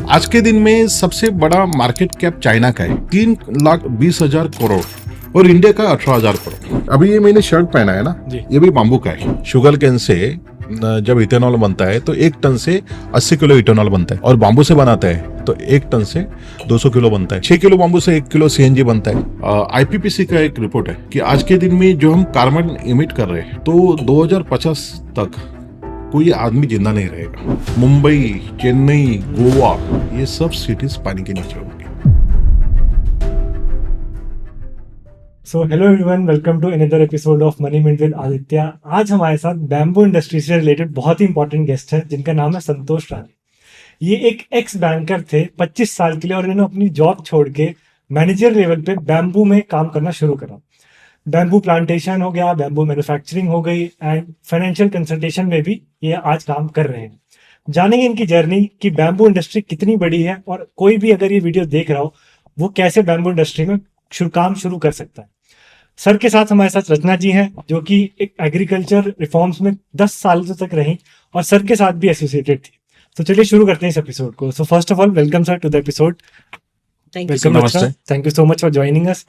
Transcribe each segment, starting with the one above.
आज के दिन में सबसे बड़ा मार्केट कैप चाइना का है 3,20,000 करोड़ और इंडिया का 18,000 करोड़। अभी ये मैंने शर्ट पहना है ना, ये भी बाम्बू का है। शुगर केन से जब इथेनॉल बनता है तो 1 टन से 80 किलो इथेनॉल बनता है, और बाम्बू से बनाता है तो 1 टन से 200 किलो बनता है। 6 किलो बाम्बू से 1 किलो सीएनजी बनता है। आईपीपीसी का एक रिपोर्ट है कि आज के दिन में जो हम कार्बन इमिट कर रहे हैं तो 2050 तक कोई आदमी जिंदा नहीं रहेगा। मुंबई, चेन्नई, गोवा, ये सब सिटीज पानी के नीचे होंगे। So hello everyone, welcome to another episode of money minute with Aditya. आज हमारे साथ बैम्बू इंडस्ट्री से रिलेटेड बहुत ही इंपॉर्टेंट गेस्ट है जिनका नाम है संतोष राणे। ये एक एक्स बैंकर थे 25 साल के लिए, और इन्होंने अपनी जॉब छोड़ के मैनेजर लेवल पे बैम्बू में काम करना शुरू करा। बैम्बू प्लांटेशन हो गया, बैम्बू मैन्युफैक्चरिंग हो गई, एंड फाइनेंशियल कंसल्टेशन में भी ये आज काम कर रहे हैं। जानेंगे इनकी जर्नी कि बैम्बू इंडस्ट्री कितनी बड़ी है, और कोई भी अगर ये वीडियो देख रहा हो वो कैसे बैम्बू इंडस्ट्री में काम शुरू कर सकता है। सर के साथ हमारे साथ रचना जी हैं, जो कि एक एग्रीकल्चर रिफॉर्म्स में 10 साल तक रही और सर के साथ भी एसोसिएटेड थी। तो चलिए शुरू करते हैं इस एपिसोड को। So first of all welcome sir to the episode. Welcome Rachna, thank you so much for joining us.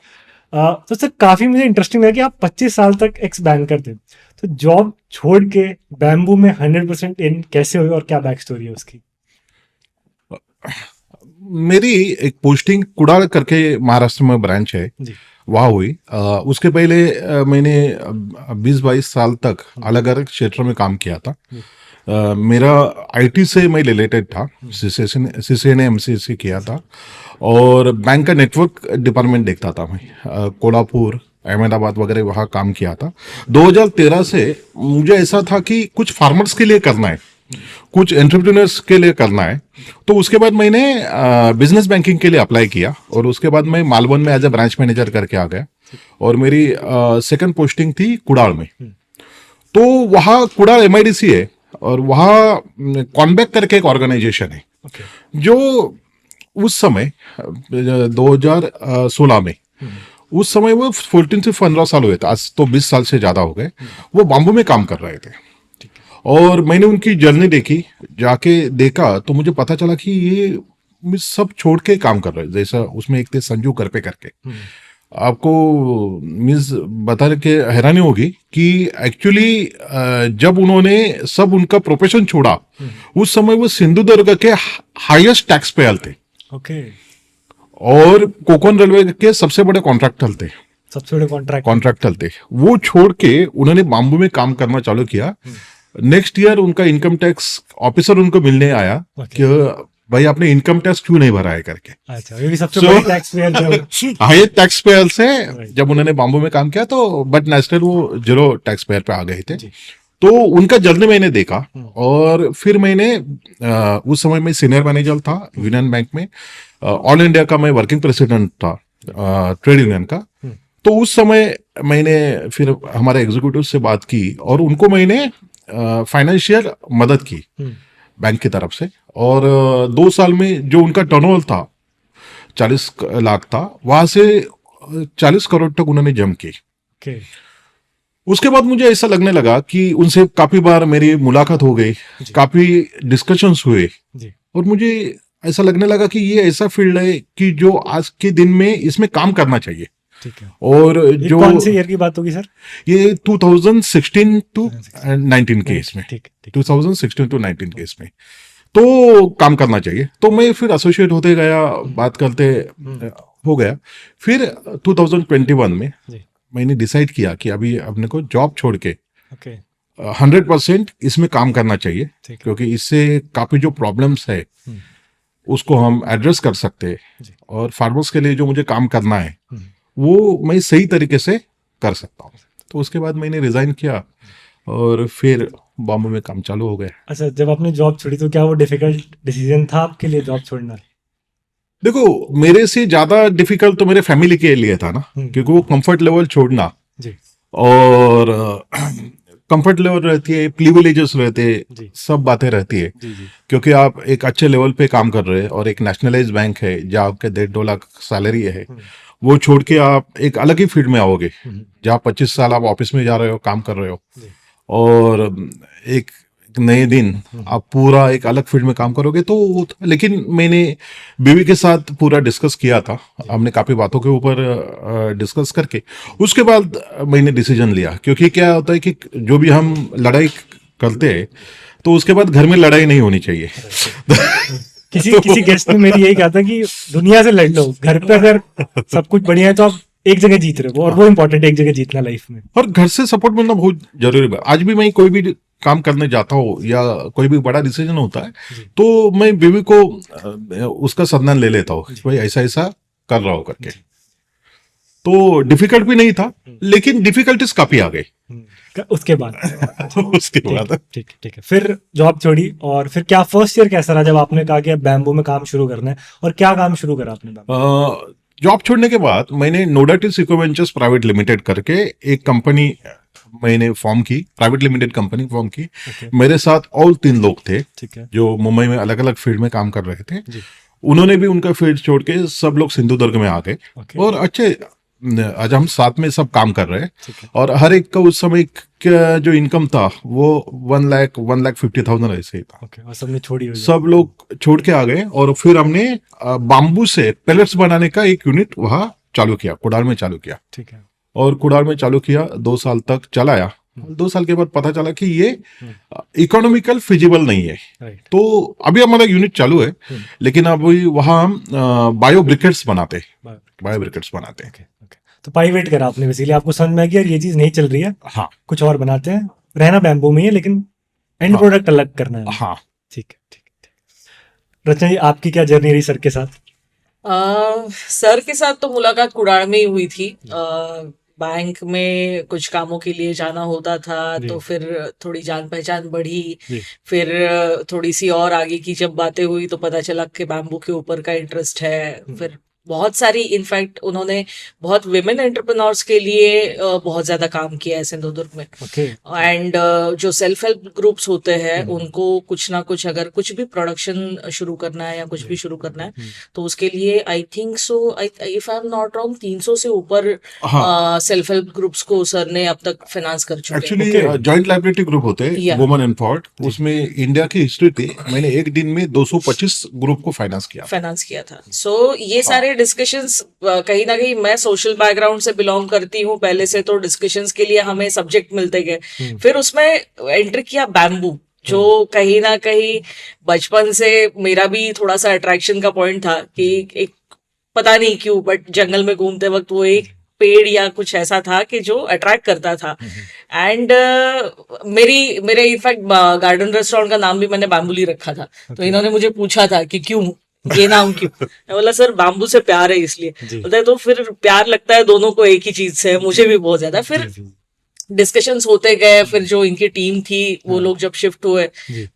तो सर काफी मुझे इंटरेस्टिंग लगा कि आप 25 साल तक एक्स बैंकर थे, तो जॉब छोड़ के बैम्बू में 100% इन कैसे हुई और क्या बैक स्टोरी है उसकी? मेरी एक पोस्टिंग कुडाल करके महाराष्ट्र में ब्रांच है, वहाँ हुई। उसके पहले मैंने 20-22 साल तक अलग अलग क्षेत्र में काम किया था। मेरा आईटी से मैं रिलेटेड था, सीसीए ने एमसीसी किया था, और बैंक का नेटवर्क डिपार्टमेंट देखता था मैं। कोल्हापुर, अहमदाबाद वगैरह वहाँ काम किया था। 2013 से मुझे ऐसा था कि कुछ फार्मर्स के लिए करना है, कुछ एंटरप्रेन्योर्स के लिए करना है। तो उसके बाद मैंने बिजनेस बैंकिंग के लिए अप्लाई किया, और उसके बाद मैं मालवन में एज ए ब्रांच मैनेजर करके आ गया, और मेरी सेकंड पोस्टिंग थी कुडाल में। तो वहाँ कुडाल एमआईडीसी है, और वहाँ कॉन्बैक करके एक ऑर्गेनाइजेशन है, जो उस समय 2016 में, उस समय वो 14 से 15 साल हुए थे, आज तो 20 साल से ज्यादा हो गए, वो बाम्बू में काम कर रहे थे। और मैंने उनकी जर्नी देखी, जाके देखा तो मुझे पता चला कि ये सब छोड़ के काम कर रहे हैं। जैसा उसमें एक थे संजू करपे करके, आपको मीन्स बता के हैरानी होगी कि एक्चुअली जब उन्होंने सब उनका प्रोफेशन छोड़ा, उस समय वो सिंधुदुर्ग के हाईएस्ट टैक्स पेयर थे। ओके। और कोकण रेलवे के सबसे बड़े कॉन्ट्रैक्टर थे, सबसे बड़े कॉन्ट्रैक्टर थे। वो छोड़ के उन्होंने बाम्बू में काम करना चालू किया। नेक्स्ट ईयर उनका इनकम टैक्स ऑफिसर उनको मिलने आया कि भाई आपने इनकम टैक्स क्यों नहीं भरा है करके। अच्छा, ये भी सबसे बड़े टैक्स पेयर थे। हाईएस्ट टैक्स पेयर से जब उन्होंने बाम्बू में काम किया, तो बट नेशनल वो 0 टैक्स पेयर पे आ गए थे। तो उनका जर्नी मैंने देखा, और फिर मैंने उस समय में सीनियर मैनेजर था यूनियन बैंक में, ऑल इंडिया का मैं वर्किंग प्रेसिडेंट था ट्रेड यूनियन का। तो उस समय मैंने फिर हमारे एग्जीक्यूटिव से बात की, और उनको मैंने फाइनेंशियल मदद की बैंक की तरफ से। और 2 साल में जो उनका टर्नओवर था 40 लाख था, वहां से 40 करोड़ तक उन्होंने जम की। उसके बाद मुझे ऐसा लगने लगा कि उनसे काफी बार मेरी मुलाकात हो गई, काफी डिस्कशंस हुए, और मुझे ऐसा लगने लगा कि ये ऐसा फील्ड है कि जो आज के दिन में इसमें काम करना चाहिए। ठीक है। और जो कौन से ईयर की बात होगी सर? ये 2016 to 19 के इसमें, 2016 to 19 के इसमें तो काम करना चाहिए। तो मैं फिर एसोसिएट होते गया, बात करते हो गया। फिर 2021 में मैंने डिसाइड किया कि अभी अपने को जॉब छोड़ के 100% इसमें काम करना चाहिए, क्योंकि इससे काफी जो प्रॉब्लम्स है उसको हम एड्रेस कर सकते हैं, और फार्मर्स के लिए जो मुझे काम करना है वो मैं सही तरीके से कर सकता हूँ। तो उसके बाद मैंने रिजाइन किया, और फिर बॉम्बे में काम चालू हो गया। अच्छा, जब आपने जॉब छोड़ी तो क्या वो डिफिकल्ट डिसीजन था आपके लिए जॉब छोड़ना? देखो, मेरे से ज्यादा डिफिकल्ट तो मेरे फैमिली के लिए था ना, क्योंकि वो कंफर्ट लेवल छोड़ना, और कंफर्ट लेवल रहती है, प्रिविलेजेस रहते हैं, सब बातें रहती है। क्योंकि आप एक अच्छे लेवल पे काम कर रहे हैं, और एक नेशनलाइज बैंक है जहाँ आपके 1.5-2 लाख सैलरी है, वो छोड़ के आप एक अलग ही फील्ड में आओगे, जहाँ 25 साल आप ऑफिस में जा रहे हो, काम कर रहे हो, और एक एक नए दिन आप पूरा एक अलग फील्ड में काम करोगे तो लेकिन मैंने बीवी के साथ पूरा डिस्कस किया था, हमने काफी बातों के ऊपर डिस्कस करके उसके बाद मैंने डिसीजन लिया, क्योंकि क्या होता है कि जो भी हम लड़ाई करते हैं तो उसके बाद घर में लड़ाई नहीं होनी चाहिए। किसी गेस्ट ने मेरी यही कहा था कि दुनिया से लड़ लो, घर पे अगर सब कुछ बढ़िया है तो आप एक जगह जीत रहे हो, और वो इम्पोर्टेंट है एक जगह जीतना लाइफ में। और घर से सपोर्ट मिलना बहुत जरूरी है। आज भी मैं कोई भी काम करने जाता हूँ या कोई भी बड़ा डिसीजन होता है तो मैं बीवी को उसका संज्ञान ले लेता हूँ, भाई ऐसा ऐसा कर रहा हूँ करके। तो डिफिकल्ट भी नहीं था, लेकिन डिफिकल्टीज काफी आ गई उसके बाद। उसके बाद ठीक है, फिर जॉब छोड़ी और फिर क्या फर्स्ट ईयर कैसा रहा जब आपने कहा कि अब बैम्बू में काम शुरू करना है, और क्या काम शुरू करा आपने? जॉब छोड़ने के बाद मैंने नोडाटिस इक्विवेंचर्स प्राइवेट लिमिटेड करके एक कंपनी मैंने फॉर्म की, प्राइवेट लिमिटेड कंपनी फॉर्म की। मेरे साथ और 3 लोग थे जो मुंबई में अलग अलग फील्ड में काम कर रहे थे। उन्होंने भी उनका फील्ड छोड़ के सब लोग सिंधुदुर्ग में आ गए और अच्छे आज हम साथ में सब काम कर रहे हैं। और हर एक का उस समय का जो इनकम था वो 1,50,000 ऐसे ही था। और सबने छोड़ी, सब लोग छोड़ के आ गए और फिर हमने बाम्बू से पेलेट्स बनाने का एक यूनिट वहां चालू किया, कुडाल में चालू किया। ठीक है। और कुडाल में चालू किया, 2 साल तक चलाया। 2 साल के बाद पता चला कि ये इकोनॉमिकल फिजिबल नहीं है। तो अभी हमारा यूनिट चालू है, लेकिन अभी वहां हम बायो ब्रिकेट्स बनाते हैं। तो पाइवेट करा आपने, बेसिकली आपको समझ में आ गया ये चीज नहीं चल रही है, हाँ कुछ और बनाते हैं, रहना बैम्बू में है लेकिन एंड प्रोडक्ट अलग करना है। हाँ ठीक है। रचना जी, आपकी क्या जर्नी रही सर के साथ? सर के साथ तो मुलाकात कुडाल में ही हुई थी। बैंक में कुछ कामों के लिए जाना होता था, तो फिर थोड़ी जान पहचान बढ़ी। फिर थोड़ी सी और आगे की जब बातें हुई तो पता चला कि बैम्बू के ऊपर का इंटरेस्ट है। फिर बहुत सारी, इनफैक्ट उन्होंने बहुत विमेन एंटरप्रेन्योर्स के लिए बहुत ज्यादा काम किया है सिंधुदुर्ग में। एंड जो सेल्फ हेल्प ग्रुप्स होते हैं उनको कुछ ना कुछ, अगर कुछ भी प्रोडक्शन शुरू करना है या कुछ भी शुरू करना है तो उसके लिए I think so, if I am not wrong, 300 से ऊपर सेल्फ हेल्प ग्रुप्स को सर ने अब तक फाइनेंस कर चुके हैं। एक्चुअली जॉइंट लाइबिलिटी ग्रुप होते हैं वुमेन एम्पावर्ड, उसमें इंडिया की हिस्ट्री थी। मैंने एक दिन में 225 ग्रुप को फाइनेंस किया था। सो ये सारे डिस्कशंस, कहीं ना कहीं मैं सोशल बैकग्राउंड से बिलोंग करती हूँ पहले से, तो डिस्कशंस के लिए हमें सब्जेक्ट मिलते गए। फिर उसमें एंटर किया बैम्बू, जो कहीं ना कहीं बचपन से मेरा भी थोड़ा सा अट्रैक्शन का पॉइंट था कि एक, पता नहीं क्यों, बट जंगल में घूमते वक्त वो एक पेड़ या कुछ ऐसा था कि जो अट्रैक्ट करता था। एंड मेरे इनफैक्ट गार्डन रेस्टोरेंट का नाम भी मैंने बैम्बूली रखा था। तो इन्होंने मुझे पूछा था कि क्यों ये नाम क्यों? मैं बोला सर बैम्बू से प्यार है इसलिए। बोलता है तो फिर प्यार लगता है दोनों को एक ही चीज से, मुझे भी बहुत ज्यादा। फिर डिस्कशंस होते गए, फिर जो इनकी टीम थी वो लोग जब शिफ्ट हुए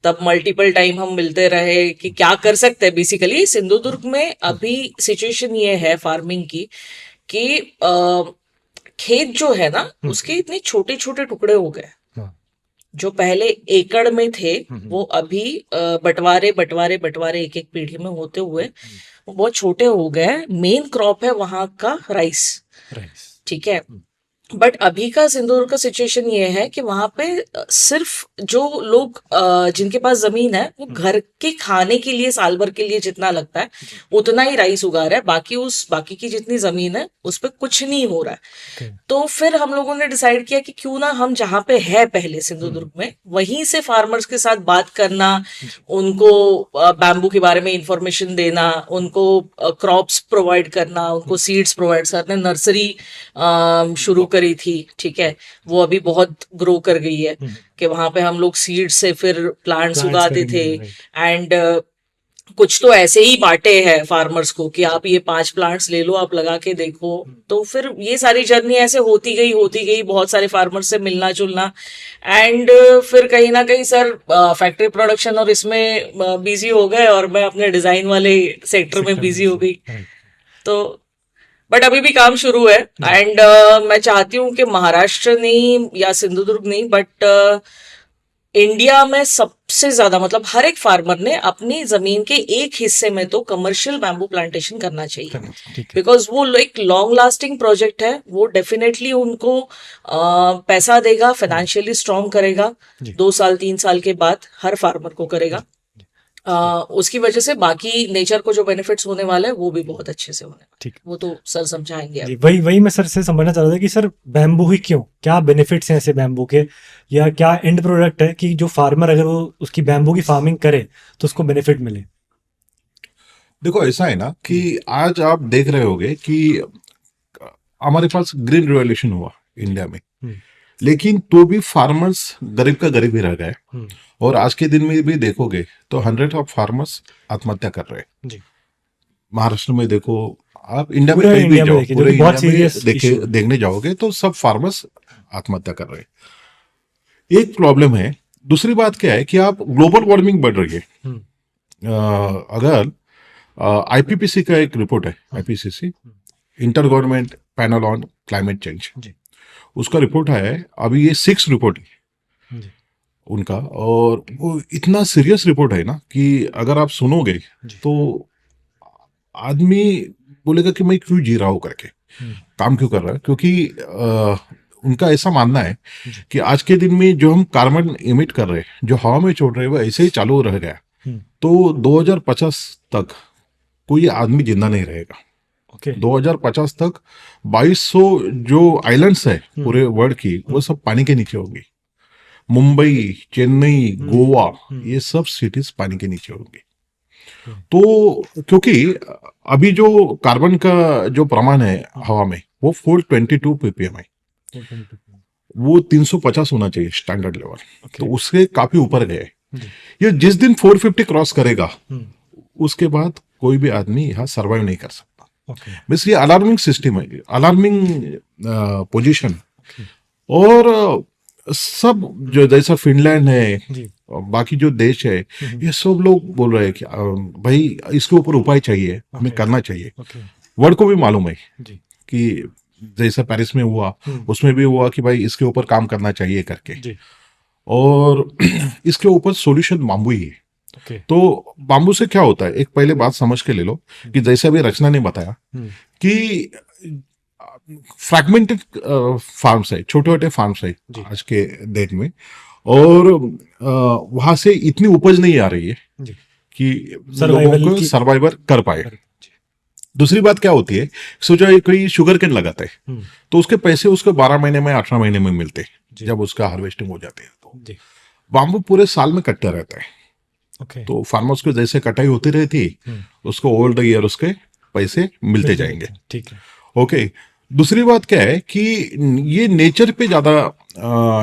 तब मल्टीपल टाइम हम मिलते रहे कि क्या कर सकते हैं। बेसिकली सिंधुदुर्ग में अभी सिचुएशन ये है फार्मिंग की कि खेत जो है ना उसके इतने छोटे छोटे टुकड़े हो गए। जो पहले एकड़ में थे वो अभी बंटवारे एक एक पीढ़ी में होते हुए वो बहुत छोटे हो गए। मेन क्रॉप है वहां का राइस। ठीक है, बट अभी का सिंधुदुर्ग का सिचुएशन ये है कि वहां पे सिर्फ जो लोग जिनके पास जमीन है वो घर के खाने के लिए साल भर के लिए जितना लगता है उतना ही राइस उगा रहा है। बाकी की जितनी जमीन है उस पर कुछ नहीं हो रहा है। तो फिर हम लोगों ने डिसाइड किया कि क्यों ना हम जहाँ पे है पहले सिंधुदुर्ग में वहीं से फार्मर्स के साथ बात करना, उनको बैम्बू के बारे में इंफॉर्मेशन देना, उनको क्रॉप्स प्रोवाइड करना, उनको सीड्स प्रोवाइड। सर ने नर्सरी शुरू करी थी। ठीक है, वो अभी बहुत ग्रो कर गई है कि वहां पे हम लोग सीड से फिर प्लांट्स उगाते थे। एंड कुछ तो ऐसे ही बांटे हैं फार्मर्स को कि आप ये 5 प्लांट्स ले लो, आप लगा के देखो। तो फिर ये सारी जर्नी ऐसे होती गई, बहुत सारे फार्मर्स से मिलना जुलना। एंड फिर कहीं ना कहीं सर फैक्ट्री प्रोडक्शन और इसमें बिजी हो गए और मैं अपने डिजाइन वाले सेक्टर में बिजी हो गई। तो बट अभी भी काम शुरू है। एंड मैं चाहती हूँ कि महाराष्ट्र नहीं या सिंधुदुर्ग नहीं, बट इंडिया में सबसे ज्यादा मतलब हर एक फार्मर ने अपनी जमीन के एक हिस्से में तो कमर्शियल बैम्बू प्लांटेशन करना चाहिए, ठीक है। बिकॉज वो एक लॉन्ग लास्टिंग प्रोजेक्ट है। वो डेफिनेटली उनको पैसा देगा, फाइनेंशियली स्ट्रांग करेगा, जी। 2 साल 3 साल के बाद हर फार्मर को करेगा। उसकी वजह से बाकी नेचर को जो बेनिफिट्स होने वाला है वो भी बहुत अच्छे से होने वाला ठीक है। वो तो सर समझाएंगे जी, अब। वही मैं सर से समझना चाह रहा था कि सर बैम्बू ही क्यों, क्या बेनिफिट्स हैं ऐसे बैम्बू के, या क्या एंड प्रोडक्ट है कि जो फार्मर अगर वो उसकी बैम्बू की फार्मिंग करे तो उसको बेनिफिट मिले। देखो ऐसा है ना कि आज आप देख रहे होगे कि हमारे पास ग्रीन रिवॉल्यूशन हुआ इंडिया में, लेकिन तो भी फार्मर्स गरीब का गरीब ही रह गए। और आज के दिन में भी देखोगे तो 100 ऑफ फार्मर्स आत्महत्या कर रहे हैं। जी। महाराष्ट्र में देखो, आप इंडिया में पूरे कहीं भी इंडिया में जाओ, देखिए, पूरे जो कि बहुत इंडिया में serious issue है। देखने जाओगे तो सब फार्मर्स आत्महत्या कर रहे हैं। एक प्रॉब्लम है। दूसरी बात क्या है कि आप ग्लोबल वार्मिंग बढ़ रही है। अगर आईपीपीसी का एक रिपोर्ट है, IPCC inter government panel on climate change, जी। उसका रिपोर्ट है, अभी ये 6 रिपोर्ट है जी। उनका, और वो इतना सीरियस रिपोर्ट है ना कि अगर आप सुनोगे तो आदमी बोलेगा कि मैं क्यों जी रहा हूं करके, काम क्यों कर रहा है। क्योंकि उनका ऐसा मानना है कि आज के दिन में जो हम कार्बन इमिट कर रहे हैं, जो हवा में छोड़ रहे हैं, वो ऐसे ही चालू रह गया तो 2050 तक कोई आदमी जिंदा नहीं रहेगा। ओके। 2050 तक 2200 जो आइलैंड्स है पूरे वर्ल्ड की, वो सब पानी के नीचे होंगी। मुंबई, चेन्नई, गोवा, ये सब सिटीज पानी के नीचे होंगी। तो क्योंकि अभी जो कार्बन का जो प्रमाण है हवा में वो 422 ppm है, वो 350 होना चाहिए स्टैंडर्ड लेवल, तो उससे काफी ऊपर गए। ये जिस दिन 450 क्रॉस करेगा उसके बाद कोई भी आदमी यहाँ सर्वाइव नहीं कर सकता। बस ये अलार्मिंग सिस्टम है, अलार्मिंग पोजीशन। और सब जो जैसा फिनलैंड है, बाकी जो देश है, ये सब लोग बोल रहे हैं कि भाई इसके ऊपर उपाय चाहिए, हमें करना चाहिए। वर्ल्ड को भी मालूम है कि जैसा पेरिस में हुआ उसमें भी हुआ कि भाई इसके ऊपर काम करना चाहिए करके। और इसके ऊपर सॉल्यूशन बाम्बू ही है। तो बाम्बू से क्या होता है, एक पहले बात समझ के ले लो कि जैसे अभी रचना ने बताया कि फ्रैगमेंटेड फार्म्स है, छोटे छोटे फार्म्स है आज के डेट में, और वहां से इतनी उपज नहीं आ रही है कि लोगों को सर्वाइवर कर पाए। दूसरी बात क्या होती है, सोचो कोई शुगर केन लगाता है तो उसके पैसे उसको 12 महीने में 18 महीने में मिलते हैं जब उसका हार्वेस्टिंग हो जाती है। तो बाम्बू पूरे साल में कटता रहता है। तो फार्मर्स को जैसे कटाई होती रहती उसको ओल्ड ईयर उसके पैसे मिलते जाएंगे। ठीक है। ओके। दूसरी बात क्या है कि ये नेचर पे ज्यादा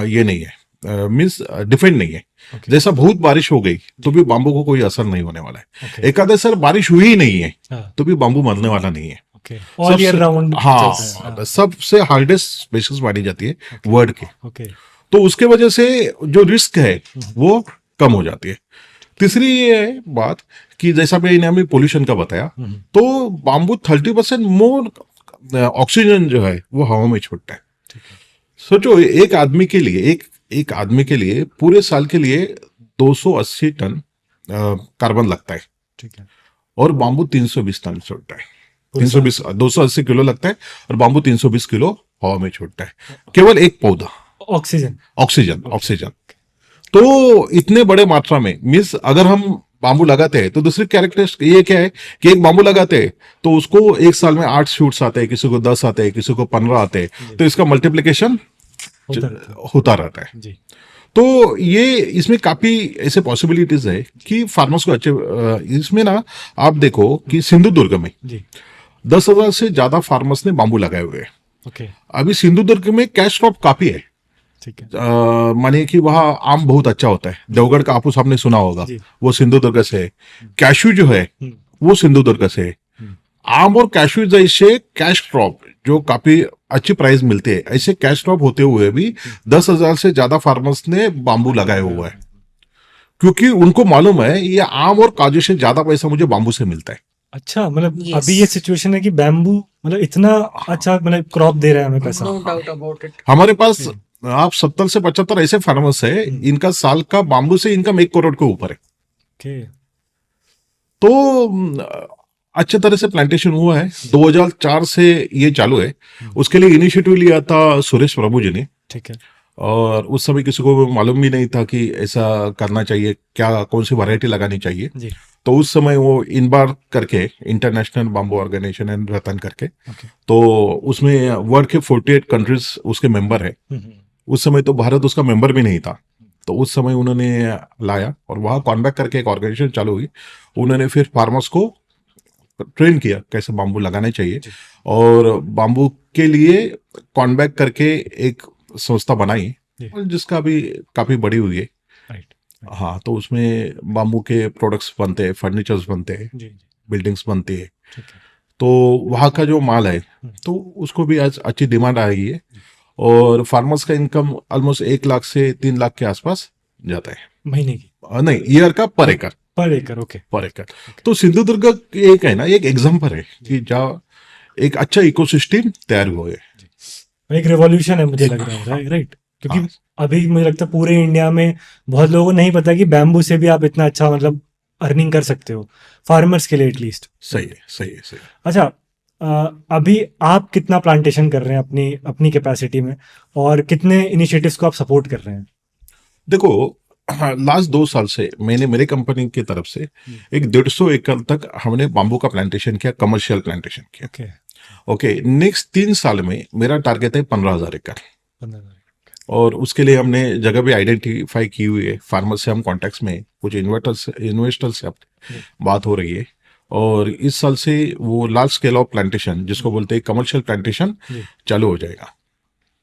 ये नहीं है, मीन्स डिपेंड नहीं है। जैसा बहुत बारिश हो गई तो भी बाम्बू को कोई असर नहीं होने वाला है। एक आधे सर बारिश हुई ही नहीं है तो भी बाम्बू मरने वाला नहीं है। All year round. हाँ, सबसे हार्डेस्ट स्पीशीज मानी जाती है वर्ल्ड की। तो उसके वजह से जो रिस्क है वो कम हो जाती है। तीसरी ये है बात कि जैसा मैंने हमें पोल्यूशन का बताया, तो बाम्बू 30% मोर ऑक्सीजन जो है वो हवा में छोड़ता है। सोचो एक आदमी के लिए एक आदमी के लिए पूरे साल के लिए 280 टन कार्बन लगता है। ठीक है। और बाम्बू 320 टन छोड़ता है। 280 किलो लगता है और बाम्बू 320 किलो हवा में छोड़ता है, केवल एक पौधा। ऑक्सीजन। तो इतने बड़े मात्रा में, मीन्स अगर हम बाम्बू लगाते हैं तो दूसरी कैरेक्टरिस्टिक ये क्या है कि एक बाम्बू लगाते हैं तो उसको एक साल में 8 शूट्स आते हैं, किसी को 10 आते हैं, किसी को 15 आते हैं, तो इसका मल्टीप्लिकेशन होता रहता है। तो ये इसमें काफी ऐसे पॉसिबिलिटीज है कि फार्मर्स को अच्छे, इसमें ना आप देखो कि सिंधुदुर्ग में 10,000 से ज्यादा फार्मर्स ने बाम्बू लगाए हुए हैं। अभी सिंधुदुर्ग में कैश क्रॉप काफी है। मानिए कि वहाँ आम बहुत अच्छा होता है। देवगढ़ का आपको आपने सुना होगा, वो सिंधुदुर्ग से है। कैशू जो है वो सिंधुदुर्ग से है। आम और कैशू जैसे कैश क्रॉप जो काफी अच्छी प्राइस मिलते हैं, ऐसे कैश क्रॉप होते हुए भी 10,000 से ज्यादा फार्मर्स ने बाम्बू लगाए हुआ है, क्योंकि उनको मालूम है ये आम और काजू से ज्यादा पैसा मुझे बाम्बू से मिलता है। अच्छा, मतलब अभी ये सिचुएशन है कि बैम्बू मतलब इतना अच्छा मतलब क्रॉप दे रहा है हमें पैसा। No doubt about it. हमारे पास आप 70 से 75 ऐसे फार्मर्स है, इनका साल का बाम्बू से इनकम 1 करोड़ के ऊपर है। ओके। तो अच्छे तरह से प्लांटेशन हुआ है। 2004 से ये चालू है। उसके लिए इनिशिएटिव लिया था सुरेश प्रभु जी ने, ठीक है। और उस समय किसी को मालूम भी नहीं था कि ऐसा करना चाहिए, क्या कौन सी वैरायटी लगानी चाहिए। जी। तो उस समय वो इनबार करके, इंटरनेशनल बाम्बू ऑर्गेनाइजेशन एंड रतन करके, ओके। तो उसमें वर्ल्ड के 48 कंट्रीज उसके मेंबर है। उस समय तो भारत उसका मेंबर भी नहीं था। तो उस समय उन्होंने लाया और वहाँ कॉन्बैक करके एक ऑर्गेनाइजेशन चालू हुई। उन्होंने फिर फार्मर्स को ट्रेन किया कैसे बाम्बू लगाने चाहिए, और बाम्बू के लिए कॉन्बैक करके एक संस्था बनाई, और जिसका भी काफी बड़ी हुई है। राइट। हाँ, तो उसमें बाम्बू के प्रोडक्ट्स बनते हैं, फर्नीचर्स बनते हैं, जी। बिल्डिंग्स बनती है। ठीक है। तो वहाँ का जो माल है, तो उसको भी आज अच्छी डिमांड आ रही है, और फार्मर्स का इनकम ऑलमोस्ट 1 लाख से 3 लाख के आसपास जाता है महीने की? नहीं, ईयर का, पर एकड़। पर एकड़, ओके। पर एकड़। तो सिंधुदुर्ग एक है ना, एक एग्जाम्पल है कि जहाँ एक अच्छा इकोसिस्टम तैयार हुआ है। एक रेवोल्यूशन है मुझे लग रहा है, राइट? क्योंकि हाँ। अभी मुझे लगता है पूरे इंडिया में बहुत लोगों को नहीं पता कि बैम्बू से भी आप इतना अच्छा मतलब अर्निंग कर सकते हो, फार्मर्स के लिए एटलीस्ट। सही है, सही है, सही है। अच्छा, अभी आप कितना प्लांटेशन कर रहे हैं अपनी अपनी कैपेसिटी में, और कितने इनिशिएटिव्स को आप सपोर्ट कर रहे हैं? देखो, लास्ट 2 साल से मैंने मेरे कंपनी की तरफ से एक 150 एकड़ तक हमने बाम्बू का प्लांटेशन किया, कमर्शियल प्लांटेशन किया। ओके। ओके, नेक्स्ट 3 साल में मेरा टारगेट है 15,000 एकड़, 15,000। और उसके लिए हमने जगह भी आइडेंटिफाई की हुई है। फार्मर से हम कॉन्टेक्ट में, कुछ इन्वेस्टर्स से बात हो रही है, और इस साल से वो लार्ज स्केल ऑफ प्लांटेशन, जिसको बोलते हैं कमर्शियल प्लांटेशन, चालू हो जाएगा।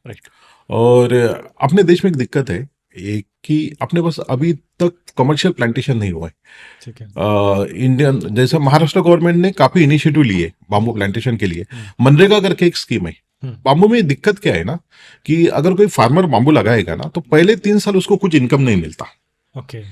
राइट। और अपने देश में एक दिक्कत है एक कि अपने पास अभी तक कमर्शियल प्लांटेशन नहीं हुआ है। ठीक है। इंडियन, जैसे महाराष्ट्र गवर्नमेंट ने काफी इनिशिएटिव लिए बाम्बू प्लांटेशन के लिए। मनरेगा करके एक स्कीम है। बाम्बू में दिक्कत क्या है ना, कि अगर कोई फार्मर बाम्बू लगाएगा ना, तो पहले 3 साल उसको कुछ इनकम नहीं मिलता। ओके।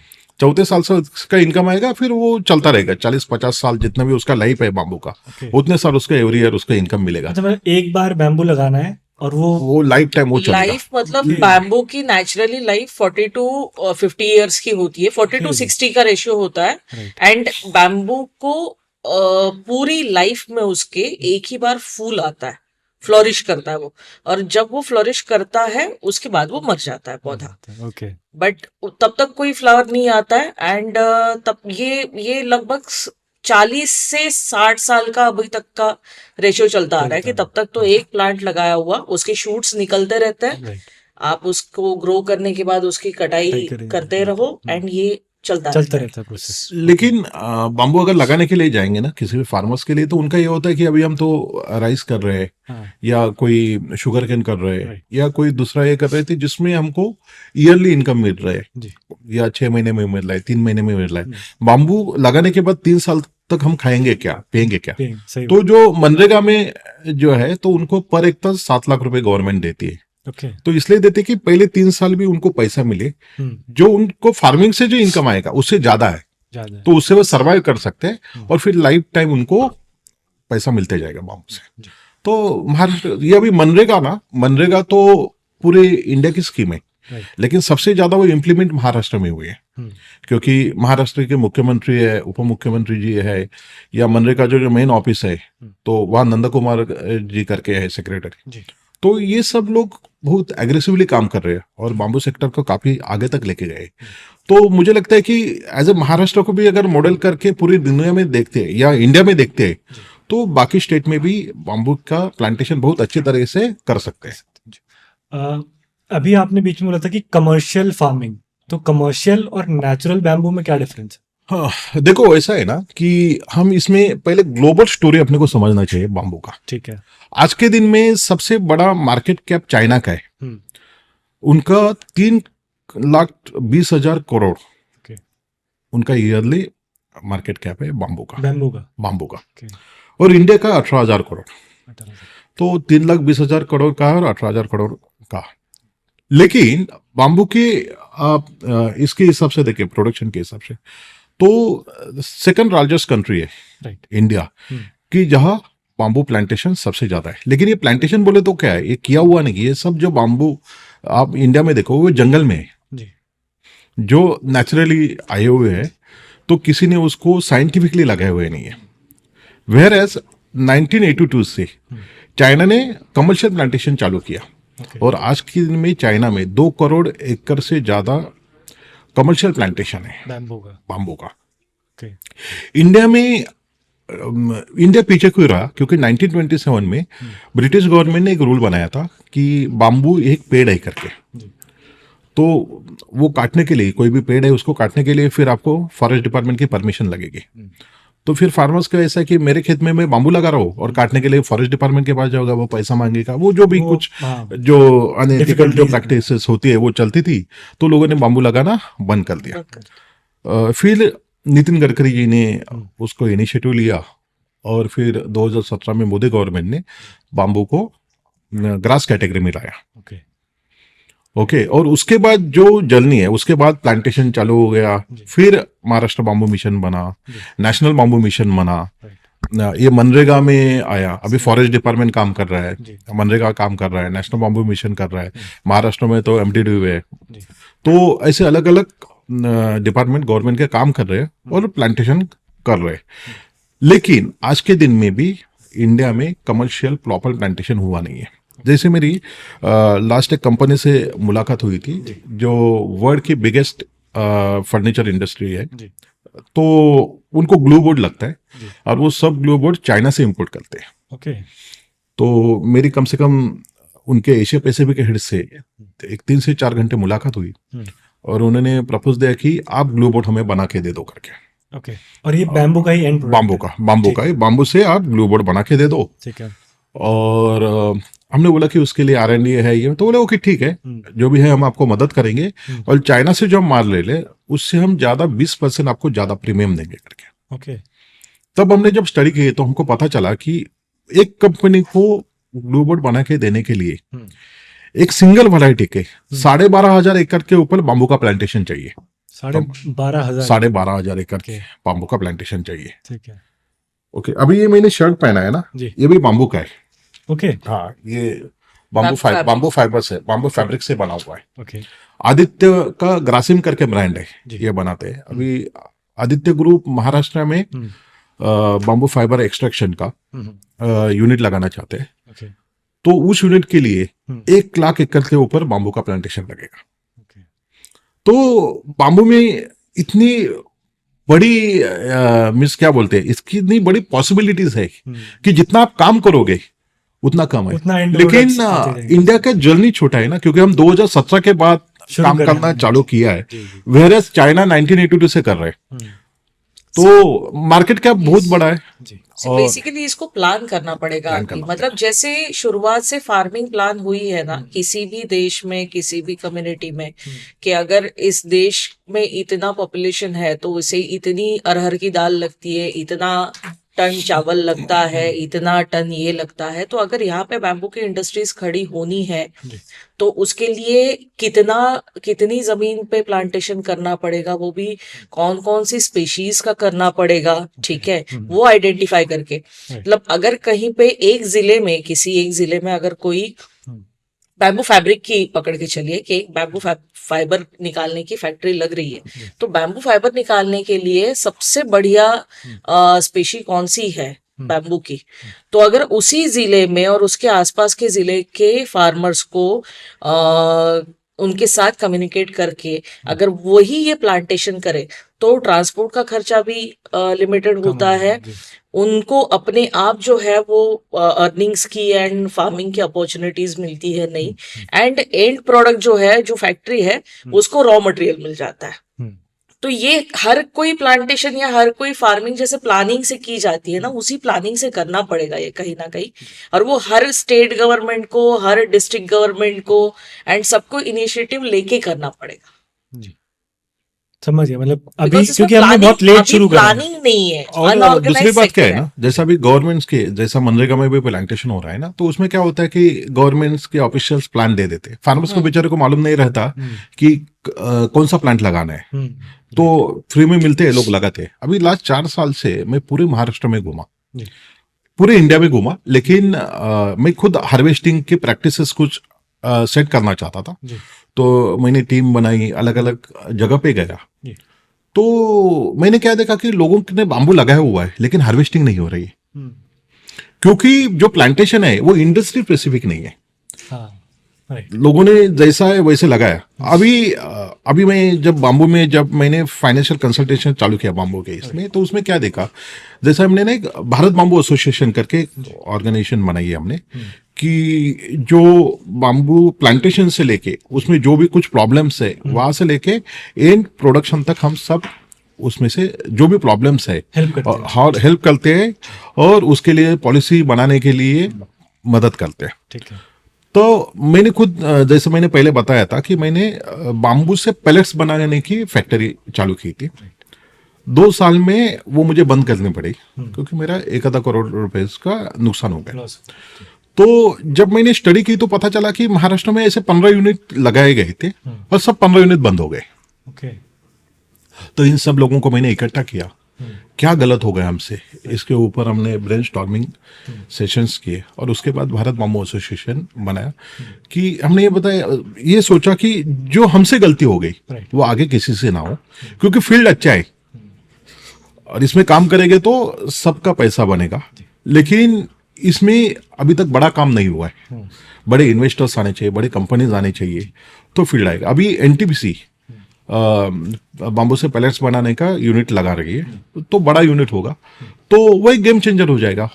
चौथे साल से उसका इनकम आएगा, फिर वो चलता रहेगा 40-50 साल, जितना भी उसका लाइफ है बाम्बू का, उतने साल उसका एवरी ईयर उसका इनकम मिलेगा। अच्छा, मतलब एक बार बैम्बू लगाना है और वो लाइफ टाइम वो चलेगा। लाइफ मतलब बैम्बू की नेचुरली लाइफ 40 to 50 इयर्स की होती है। 40 to 60 का रेशियो होता है। एंड बैम्बू को पूरी लाइफ में उसके एक ही बार फूल आता है, फ्लोरिश करता है वो, और जब वो फ्लोरिश करता है उसके बाद वो मर जाता है पौधा। ओके। बट तब तक कोई फ्लावर नहीं आता है। एंड तब ये लगभग 40 से 60 साल का अभी तक का रेशियो चलता आ रहा है कि तब तक तो एक प्लांट लगाया हुआ, उसके शूट्स निकलते रहते हैं, आप उसको ग्रो करने के बाद उसकी कटाई करते रहो, एंड ये चलता रहता है प्रोसेस। लेकिन बाम्बू अगर लगाने के लिए जाएंगे ना किसी भी फार्मर्स के लिए, तो उनका ये होता है कि अभी हम तो राइस कर रहे हैं, या कोई शुगर केन कर रहे हैं, या कोई दूसरा ये कर रहे थे जिसमें हमको ईयरली इनकम मिल रहा है, या 6 महीने में मिल रहा है, 3 महीने में मिल रहा है। बाम्बू लगाने के बाद 3 साल तक हम खाएंगे क्या, पिएंगे क्या? तो जो मनरेगा में जो है, तो उनको पर एकड़ 7 लाख रुपए गवर्नमेंट देती है। तो इसलिए देते कि पहले 3 साल भी उनको पैसा मिले, जो उनको फार्मिंग से जो इनकम आएगा उससे ज्यादा है, तो उससे वो सर्वाइव कर सकते हैं, और फिर लाइफ टाइम उनको पैसा मिलते जाएगा बाम्बू से। तो महाराष्ट्र, ये अभी मनरेगा तो पूरे इंडिया की स्कीम है, लेकिन सबसे ज्यादा वो इम्प्लीमेंट महाराष्ट्र में हुई है, क्योंकि महाराष्ट्र के मुख्यमंत्री है, उप मुख्यमंत्री जी है, या मनरेगा जो मेन ऑफिस है, तो वहाँ नंद कुमार जी करके है सेक्रेटरी। तो ये सब लोग बहुत एग्रेसिवली काम कर रहे हैं, और बाम्बू सेक्टर को काफी आगे तक लेके गए। तो मुझे लगता है कि एज ए महाराष्ट्र को भी अगर मॉडल करके पूरी दुनिया में देखते हैं, या इंडिया में देखते हैं, तो बाकी स्टेट में भी बाम्बू का प्लांटेशन बहुत अच्छी तरह से कर सकते हैं। अभी आपने बीच में बोला था कि कमर्शियल फार्मिंग, तो कमर्शियल और नेचुरल बैम्बू में क्या डिफरेंस है? हाँ, देखो ऐसा है ना कि हम इसमें पहले ग्लोबल स्टोरी अपने को समझना चाहिए बाम्बू का। ठीक है। आज के दिन में सबसे बड़ा मार्केट कैप चाइना का है। उनका 3,20,000 करोड़ उनका ईयरली मार्केट कैप है बाम्बू का। और इंडिया का 18,000 करोड़। तो 3,20,000 करोड़ का और 18,000 करोड़ का। लेकिन बाम्बू के आप इसके हिसाब से देखिए, प्रोडक्शन के हिसाब से, तो सेकंड लार्जेस्ट कंट्री है इंडिया की, जहां बाम्बू प्लांटेशन सबसे ज्यादा है। लेकिन ये प्लांटेशन बोले तो क्या है, ये किया हुआ नहीं, ये सब जो बाम्बू आप इंडिया में देखो वो जंगल में है, जी जो नेचुरली आए हुए हैं, तो किसी ने उसको साइंटिफिकली लगाए हुए नहीं है। वेयर एज 1982 से चाइना ने कमर्शियल प्लांटेशन चालू किया, ओके और आज के दिन में चाइना में 2 करोड़ एकड़ से ज्यादा कमर्शियल प्लांटेशन है बैम्बू का बाम्बू का। ओके इंडिया में इंडिया पीछे क्यों रहा, क्योंकि 1927 में ब्रिटिश गवर्नमेंट ने एक रूल बनाया था कि बाम्बू एक पेड़ है करके, जी तो वो काटने के लिए, कोई भी पेड़ है उसको काटने के लिए फिर आपको फॉरेस्ट डिपार्टमेंट की परमिशन लगेगी। तो फिर फार्मर्स का ऐसा है कि मेरे खेत में मैं बाम्बू लगा रहा हूँ और काटने के लिए फॉरेस्ट डिपार्टमेंट के पास जाओगा, वो पैसा मांगेगा, वो जो भी वो, कुछ हाँ, जो अनएथिकल जो difficulties प्रैक्टिसेस होती है वो चलती थी, तो लोगों ने बाम्बू लगाना बंद कर दिया। फिर नितिन गडकरी जी ने उसको इनिशिएटिव लिया, और फिर 2017 में मोदी गवर्नमेंट ने बाम्बू को ग्रास कैटेगरी में लाया। ओके ओके, और उसके बाद जो जर्नी है, उसके बाद प्लांटेशन चालू हो गया, फिर महाराष्ट्र बाम्बू मिशन बना, नेशनल बाम्बू मिशन बना, राइट ये मनरेगा में आया, अभी फॉरेस्ट डिपार्टमेंट काम कर रहा है, जी मनरेगा काम कर रहा है, नेशनल बाम्बू मिशन कर रहा है, महाराष्ट्र में तो एमटीडीयू है। जी तो ऐसे अलग अलग डिपार्टमेंट गवर्नमेंट के काम कर रहे हैं और प्लांटेशन कर रहे हैं। लेकिन आज के दिन में भी इंडिया में कमर्शियल प्रॉपर प्लांटेशन हुआ नहीं है। जैसे मेरी लास्ट एक कंपनी से मुलाकात हुई थी जो वर्ल्ड की बिगेस्ट फर्नीचर इंडस्ट्री है, जी तो उनको ग्लू बोर्ड लगता है जी और वो सब ग्लू बोर्ड चाइना से इंपोर्ट करते हैं। ओके तो मेरी कम से कम उनके एशिया पैसिफिक के हेड से एक 3 से 4 घंटे मुलाकात हुई, और उन्होंने प्रपोज दिया कि आप ग्लू बोर्ड हमें बना के दे दो करके। ओके और ये बैम्बू का ही एंड बाम्बू का बाम्बू से आप ग्लू बोर्ड बना के दे दो। ठीक है और हमने बोला कि उसके लिए R&D है ये, तो बोले ओके ठीक है, जो भी है हम आपको मदद करेंगे, और चाइना से जो हम माल ले ले उससे हम ज्यादा 20% आपको ज्यादा प्रीमियम देंगे करके। ओके तब हमने जब स्टडी की तो हमको पता चला कि एक कंपनी को ग्लू बोर्ड बना के देने के लिए एक सिंगल वैरायटी के 12,500 एकड़ के ऊपर बाम्बू का प्लांटेशन चाहिए। 12,500 12,500 एकड़ के बाम्बू का प्लांटेशन चाहिए। ठीक है ओके, अभी ये मैंने शर्ट पहना है ना, जी ये भी बाम्बू का है। ओके हाँ, ये fabric. बाम्बू फाइबर से, बाम्बू फैब्रिक से बना हुआ है। ओके आदित्य का ग्रासिम करके ब्रांड है, जी। ये बनाते हैं। अभी आदित्य ग्रुप महाराष्ट्र में बाम्बू फाइबर एक्सट्रैक्शन का यूनिट लगाना चाहते हैं, ओके तो उस यूनिट के लिए 1 लाख एकड़ के ऊपर बाम्बू का प्लांटेशन लगेगा। ओके तो बाम्बू में इतनी बड़ी मिस क्या बोलते हैं, इसकी इतनी बड़ी पॉसिबिलिटीज है कि जितना आप काम करोगे उतना कम है। उतना end लेकिन products आते रहेंगे। इंडिया का जर्नी छोटा है ना, क्योंकि हम 2017 के बाद शुरू काम करें करना हमने। चालू किया है, जी जी वेरएस चाइना 1982 से कर रहे हैं। तो मार्केट कैप बहुत बड़ा है। जी और बेसिकली इसको प्लान करना पड़ेगा प्लान आपकी, करना मतलब जैसे शुरुआत से फार्मिंग प्लान हुई है ना किसी भी देश में, किसी भी कम्युनिटी में, कि अगर इस देश में इतना पॉपुलेशन है तो उसे इतनी अरहर की दाल लगती है, इतना टन चावल लगता है, इतना टन ये लगता है, तो अगर यहाँ पे बैम्बू की इंडस्ट्रीज खड़ी होनी है जी तो उसके लिए कितनी जमीन पे प्लांटेशन करना पड़ेगा, वो भी कौन कौन सी स्पेशीज का करना पड़ेगा, ठीक है, वो आइडेंटिफाई करके, मतलब अगर कहीं पे एक जिले में, किसी एक जिले में अगर कोई बैम्बू फैब्रिक की पकड़ के चलिए कि एक बैम्बू फाइबर निकालने की फैक्ट्री लग रही है, तो बैम्बू फाइबर निकालने के लिए सबसे बढ़िया स्पेशी कौन सी है बैम्बू की, तो अगर उसी जिले में और उसके आसपास के जिले के फार्मर्स को उनके साथ कम्युनिकेट करके अगर वही ये प्लांटेशन करे तो ट्रांसपोर्ट का खर्चा भी लिमिटेड होता है, उनको अपने आप जो है वो अर्निंग्स की एंड फार्मिंग की अपॉर्चुनिटीज मिलती है नहीं, एंड एंड प्रोडक्ट जो है, जो फैक्ट्री है, उसको रॉ मटेरियल मिल जाता है। तो ये हर कोई प्लांटेशन या हर कोई फार्मिंग जैसे प्लानिंग से की जाती है ना, उसी प्लानिंग से करना पड़ेगा ये कहीं ना कहीं, और वो हर स्टेट गवर्नमेंट को, हर डिस्ट्रिक्ट गवर्नमेंट को एंड सबको इनिशिएटिव लेके करना पड़ेगा। जी समझ गया, मतलब अभी Because इसमें क्योंकि हमने बहुत लेट अभी शुरू करा है। प्लानिंग नहीं है, और unorganized दूसरी बात क्या है sector ना, जैसा अभी गवर्नमेंट्स के, जैसा मनरेगा में भी प्लांटेशन हो रहा है ना, तो उसमें क्या होता है कि गवर्नमेंट्स के ऑफिशियल्स प्लान दे देते हैं, फार्मर्स को बेचारे को मालूम नहीं रहता कि कौन सा प्लांट लगाना है, तो फ्री में मिलते हैं, लोग लगाते हैं। अभी लास्ट 4 साल से मैं पूरे महाराष्ट्र में घूमा, पूरे इंडिया में घूमा, लेकिन मैं खुद हार्वेस्टिंग के प्रैक्टिसेस कुछ सेट करना चाहता था। जी। तो मैंने टीम बनाई, अलग अलग जगह पे गया। जी। तो मैंने क्या देखा कि लोगों ने बाम्बू लगाया हुआ है लेकिन हार्वेस्टिंग नहीं हो रही है, हम्म, क्योंकि जो प्लांटेशन है वो इंडस्ट्री स्पेसिफिक नहीं है। हाँ, राइट। लोगों ने जैसा है वैसे लगाया। अभी मैं जब बाम्बू में जब मैंने फाइनेंशियल कंसल्टेशन चालू किया बाम्बू के इसमें, तो उसमें क्या देखा, जैसा हमने ना एक भारत बाम्बू एसोसिएशन करके ऑर्गेनाइजेशन बनाई है हमने, कि जो बाम्बू प्लांटेशन से लेके उसमें जो भी कुछ प्रॉब्लम्स है वहां से लेके एंड प्रोडक्शन तक हम सब उसमें से जो भी प्रॉब्लम्स है हेल्प करते हैं और उसके लिए पॉलिसी बनाने के लिए मदद करते हैं। ठीक है। तो मैंने खुद जैसे मैंने पहले बताया था कि मैंने बाम्बू से पैलेट्स बनाने की फैक्ट्री चालू की थी। 2 साल में वो मुझे बंद करनी पड़ी क्योंकि मेरा 1 करोड़ रुपए का नुकसान हो गया। तो जब मैंने स्टडी की तो पता चला कि महाराष्ट्र में ऐसे 15 यूनिट लगाए गए थे और सब 15 यूनिट बंद हो गए। ओके। तो इन सब लोगों को मैंने इकट्ठा किया, क्या गलत हो गया हमसे, इसके ऊपर हमने ब्रेनस्टॉर्मिंग सेशंस किए और उसके बाद भारत बाम्बू एसोसिएशन बनाया। कि हमने ये बताया, ये सोचा कि जो हमसे गलती हो गई वो आगे किसी से ना हो, क्योंकि फील्ड अच्छा है और इसमें काम करेंगे तो सबका पैसा बनेगा। लेकिन इसमें अभी तक बड़ा काम नहीं हुआ है, बड़े इन्वेस्टर्स आने चाहिए, बड़े कंपनीज आने चाहिए तो फील्ड आएगा। अभी एनटीपीसी बाम्बू से पैलेट्स बनाने का यूनिट लगा रही है, तो बड़ा यूनिट होगा, तो वो एक गेम चेंजर हो जाएगा,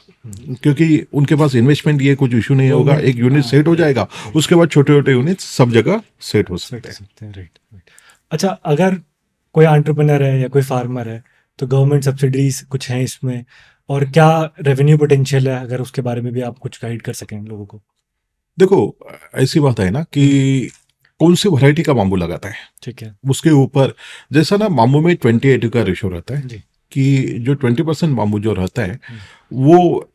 क्योंकि उनके पास इन्वेस्टमेंट ये कुछ इशू नहीं होगा, एक यूनिट सेट हो जाएगा, उसके बाद छोटे छोटे यूनिट सब जगह सेट हो सकते हैं। राइट। अच्छा, अगर कोई एंटरप्रेन्योर है या कोई फार्मर है तो गवर्नमेंट सब्सिडीज कुछ हैं इसमें, और क्या रेवेन्यू पोटेंशियल है, अगर उसके बारे में भी आप कुछ गाइड कर सकें लोगों को। देखो, ऐसी बात है ना कि कौन सी वैरायटी का बाम्बू लगाता है, ठीक है, उसके ऊपर। जैसा ना बाम्बू में 20-80 का रेशो रहता है कि जो 20% बाम्बू जो रहता है वो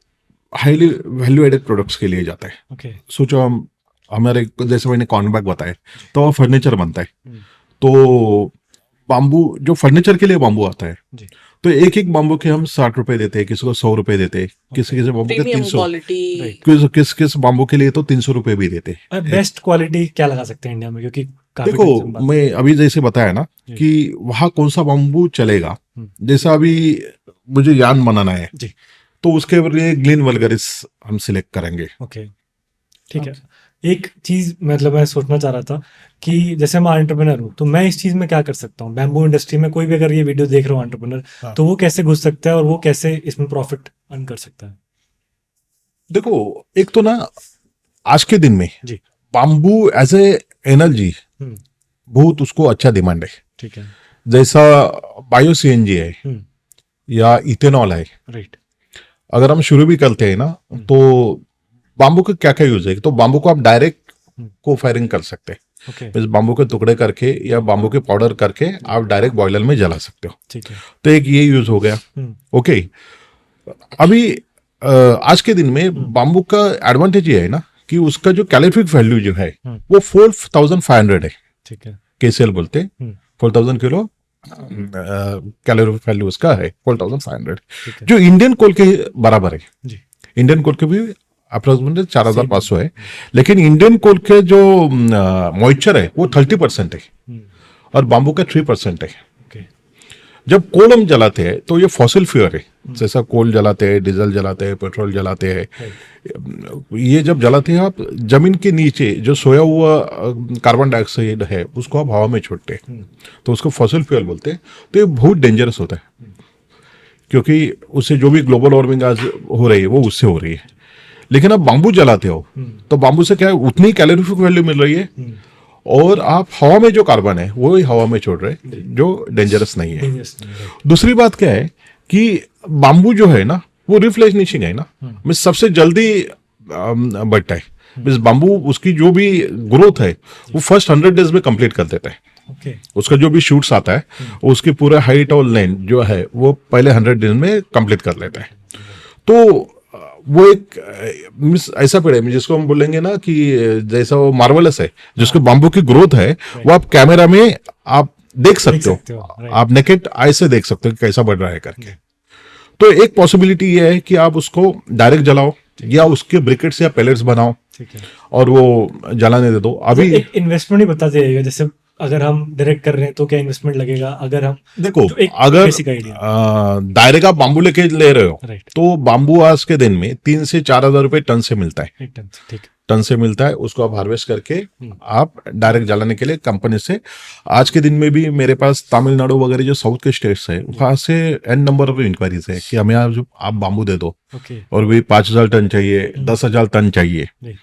हाईली वैल्यू एडेड प्रोडक्ट्स के लिए जाता है। सोचो हम हमारे जैसे मैंने कॉर्नबैग बताया तो वह फर्नीचर बनता है, तो बाम्बू जो फर्नीचर के लिए बाम्बू आता है तो एक बाम्बू के हम 60 रुपए देते हैं, किसी को 100 रुपए देते हैं, किसी बाम्बू के 300, किस बाम्बू के लिए तो 300 रुपए भी देते हैं। बेस्ट क्वालिटी क्या लगा सकते हैं इंडिया में, क्योंकि देखो मैं अभी जैसे बताया ना कि वहाँ कौन सा बाम्बू चलेगा, जैसा अभी मुझे यान बनाना है तो उसके लिए ग्लीन वल्गरिस हम सिलेक्ट करेंगे। ओके, ठीक है। एक चीज मतलब मैं सोचना चाह रहा था कि जैसे मैं एंटरप्रेन्योर हूँ तो मैं इस चीज में क्या कर सकता हूँ, बैम्बू इंडस्ट्री में कोई भी अगर ये वीडियो देख रहा हूँ एंटरप्रेन्योर, तो वो कैसे घुस सकता है और वो कैसे इसमें प्रॉफिट अर्न कर सकता है। देखो, एक तो ना आज के दिन में बाम्बू एज ए एनर्जी बहुत उसको अच्छा डिमांड है, ठीक है। जैसा बायो सीएनजी है या इथेनॉल है, राइट। अगर हम शुरू भी करते हैं ना तो बाम्बू का क्या क्या यूज है, तो बाम्बू को आप डायरेक्ट को फायरिंग कर सकते हैं, इस बाम्बू के टुकड़े करके या बाम्बू के पाउडर करके आप डायरेक्ट बॉयलर में जला सकते हो, ठीक है। तो एक ये यूज हो गया। ओके, अभी आज के दिन में बाम्बू का एडवांटेज ये है ना कि उसका जो कैलोरीफिक वैल्यू जो है वो 4500 है, ठीक है। केसीएल बोलते हैं 4000 किलो कैलोरीफिक वैल्यू उसका है 4500, जो इंडियन कोल के बराबर है। इंडियन कोल के भी अप्रोक्सीमेटली 4500 है, लेकिन इंडियन कोल के जो मॉइस्चर है वो 30% है और बाम्बू का 3% है। जब कोल हम जलाते हैं तो ये फॉसिल फ्यूल है, जैसा कोल जलाते हैं, डीजल जलाते हैं, पेट्रोल जलाते हैं, ये जब जलाते हैं आप जमीन के नीचे जो सोया हुआ कार्बन डाइऑक्साइड है उसको आप हवा में छोड़ते हैं, तो उसको फॉसिल फ्यूल बोलते हैं। तो ये बहुत डेंजरस होता है, क्योंकि उससे जो भी ग्लोबल वार्मिंग आज हो रही है वो उससे हो रही है। लेकिन आप बाम्बू जलाते हो तो बाम्बू से क्या है, उतनी कैलोरीफिक वैल्यू मिल रही है और आप हवा में जो कार्बन है वो ही हवा में छोड़ रहे हैं, जो डेंजरस नहीं है। दूसरी बात क्या है कि बाम्बू जो है ना वो रिफ्लेशनिशिंग है ना, मैं सबसे जल्दी बढ़ता है। इस बाम्बू उसकी जो भी ग्रोथ है वो फर्स्ट 100 डेज में कंप्लीट कर देता है। उसका जो भी शूट्स आता है उसकी पूरा हाइट और लेंथ जो है वो पहले 100 डेज में कंप्लीट कर लेता है। तो वो एक ऐसा पेड़ है जिसको हम बोलेंगे ना कि जैसा वो मार्वलस है, जिसको बाम्बू की ग्रोथ है वो आप कैमरा में आप देख सकते हो, आप नेकेड आई से देख सकते हो कि कैसा बढ़ रहा है करके। तो एक पॉसिबिलिटी ये है कि आप उसको डायरेक्ट जलाओ या उसके ब्रिकेट्स या पैलेट्स बनाओ ठीक है। और वो जलाने दे दो। अभी एक इन्वेस्टमेंट ही बता दीजिएगा, जैसे अगर हम डायरेक्ट कर रहे हैं तो क्या इन्वेस्टमेंट लगेगा, अगर हम देखो, जो एक अगर बेसिक आइडिया। दायरे का बांबू लेके ले रहे हो राइट। तो बांबू आज के दिन में 3 से 4 हज़ार रुपए टन से मिलता है। एक टन से, ठीक है। टन से मिलता है, उसको आप हार्वेस्ट करके आप डायरेक्ट जलाने के लिए कंपनी से। आज के दिन में भी मेरे पास तमिलनाडु वगैरह जो साउथ के स्टेट्स है वहां से एन नंबर ऑफ इंक्वायरीज है कि हमें आप बांबू दे दो, ओके। और भी 5,000 टन चाहिए, 10,000 टन चाहिए। जी।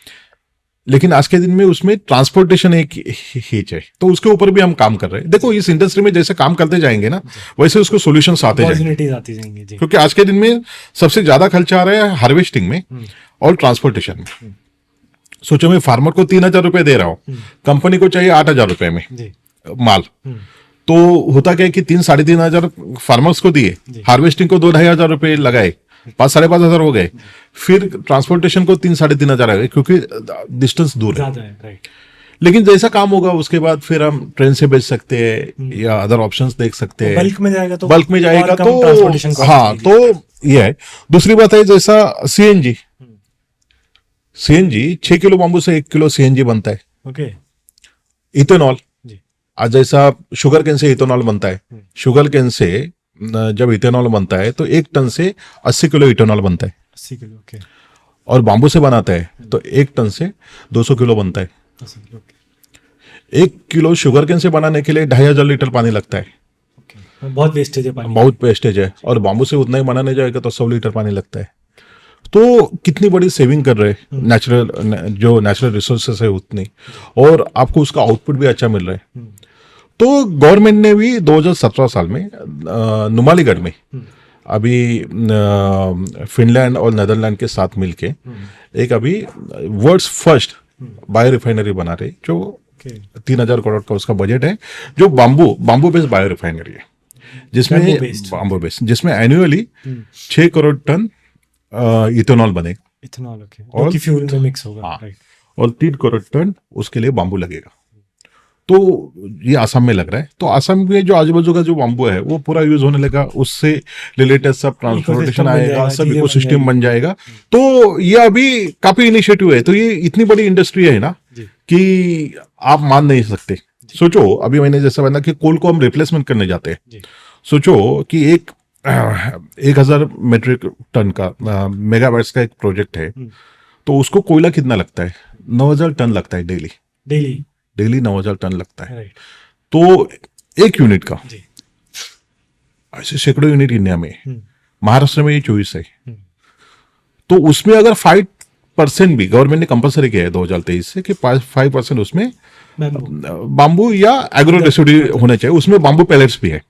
लेकिन आज के दिन में उसमें ट्रांसपोर्टेशन एक हिच है, तो उसके ऊपर भी हम काम कर रहे हैं। देखो, इस इंडस्ट्री में जैसे काम करते जाएंगे ना, वैसे उसको सॉल्यूशंस आते जाएंगे, अपॉर्चुनिटीज आती जाएंगी जी। क्योंकि आज के दिन में सबसे ज्यादा खर्चा आ रहा है हार्वेस्टिंग में और ट्रांसपोर्टेशन में। सोचो, मैं फार्मर को 3,000 रुपए दे रहा हूँ, कंपनी को चाहिए 8,000 रुपए में जी। माल। तो होता क्या है कि 3-3,500 फार्मर्स को दिए, हार्वेस्टिंग को 2-2,500 रुपए लगाए, 5-5,500 हो गए, फिर ट्रांसपोर्टेशन को 3-3,500 आ गए, क्योंकि डिस्टेंस दूर है। ज्यादा है, राइट। लेकिन जैसा काम होगा उसके बाद फिर हम ट्रेन से बेच सकते हैं या अदर ऑप्शंस देख सकते हैं। बल्क में जाएगा तो बल्क में जाएगा और कम तो ट्रांसपोर्टेशन कॉस्ट हाँ, आएगी। तो ये है। दूसरी बात है, जैसा सीएनजी, 6 किलो बांबू से 1 किलो सीएनजी बनता है। ओके इथेनॉल, जी। आज जैसा शुगर केन से इथेनॉल बनता है, शुगर केन से जब इथेनॉल बनता है तो 1 टन से 80 किलो इथेनॉल बनता है। 80 किलो, ओके। और बांबू से बनाता है तो 1 टन से 200 किलो बनता है। 80 kilo, okay. 1 kilo sugar cane से बनाने के लिए 2,500 लीटर पानी लगता है। ओके, बहुत वेस्टेज है पानी। बहुत वेस्टेज है। और बांबू से उतना ही बनाने जाएगा तो 100 लीटर पानी लगता है। तो कितनी बड़ी सेविंग कर रहे हैं, जो नेचुरल रिसोर्सेस है उतनी, और आपको उसका आउटपुट भी अच्छा मिल रहा है। तो गवर्नमेंट ने भी 2017 साल में नुमालीगढ़ में अभी फिनलैंड और नेदरलैंड के साथ मिलके एक अभी वर्ल्ड्स फर्स्ट बायो रिफाइनरी बना रहे, जो 3,000 करोड़ का उसका बजट है, जो बांबू बेस्ड बायो रिफाइनरी है, जिसमें बांबू बेस्ड, जिसमें एनुअली 6 करोड़ टन इथेनॉल बनेगा। इथेनॉल, ओके, और जो कि फ्यूल में मिक्स होगा। हाँ, राइट। और 3 करोड़ टन उसके लिए बांबू लगेगा। तो ये आसाम में लग रहा है। तो आसाम में जो आजू बाजू का जो बांबू है वो पूरा यूज होने लगा, उससे रिलेटेड सब ट्रांसपोर्टेशन आएगा, सब इकोसिस्टम बन जाएगा। तो ये अभी काफी इनिशिएटिव है। तो ये इतनी बड़ी इंडस्ट्री है ना कि आप मान नहीं सकते। सोचो, अभी मैंने जैसा बताया कि कोल को हम रिप्लेसमेंट करने जाते हैं। सोचो कि 1,000 मेट्रिक टन का मेगावाट्स का एक प्रोजेक्ट है, तो उसको कोयला कितना लगता है? 9,000 टन लगता है डेली 9,000 टन लगता है। राइट। तो एक यूनिट का जी। ऐसे सैकड़ों यूनिट इंडिया में, महाराष्ट्र में ये 24 है। तो उसमें अगर 5% भी गवर्नमेंट ने कंपलसरी किया है 2023 से कि 5% उसमें बांबू या एग्रो रेसिड्यू होना चाहिए, उसमें बांबू पैलेट्स भी है।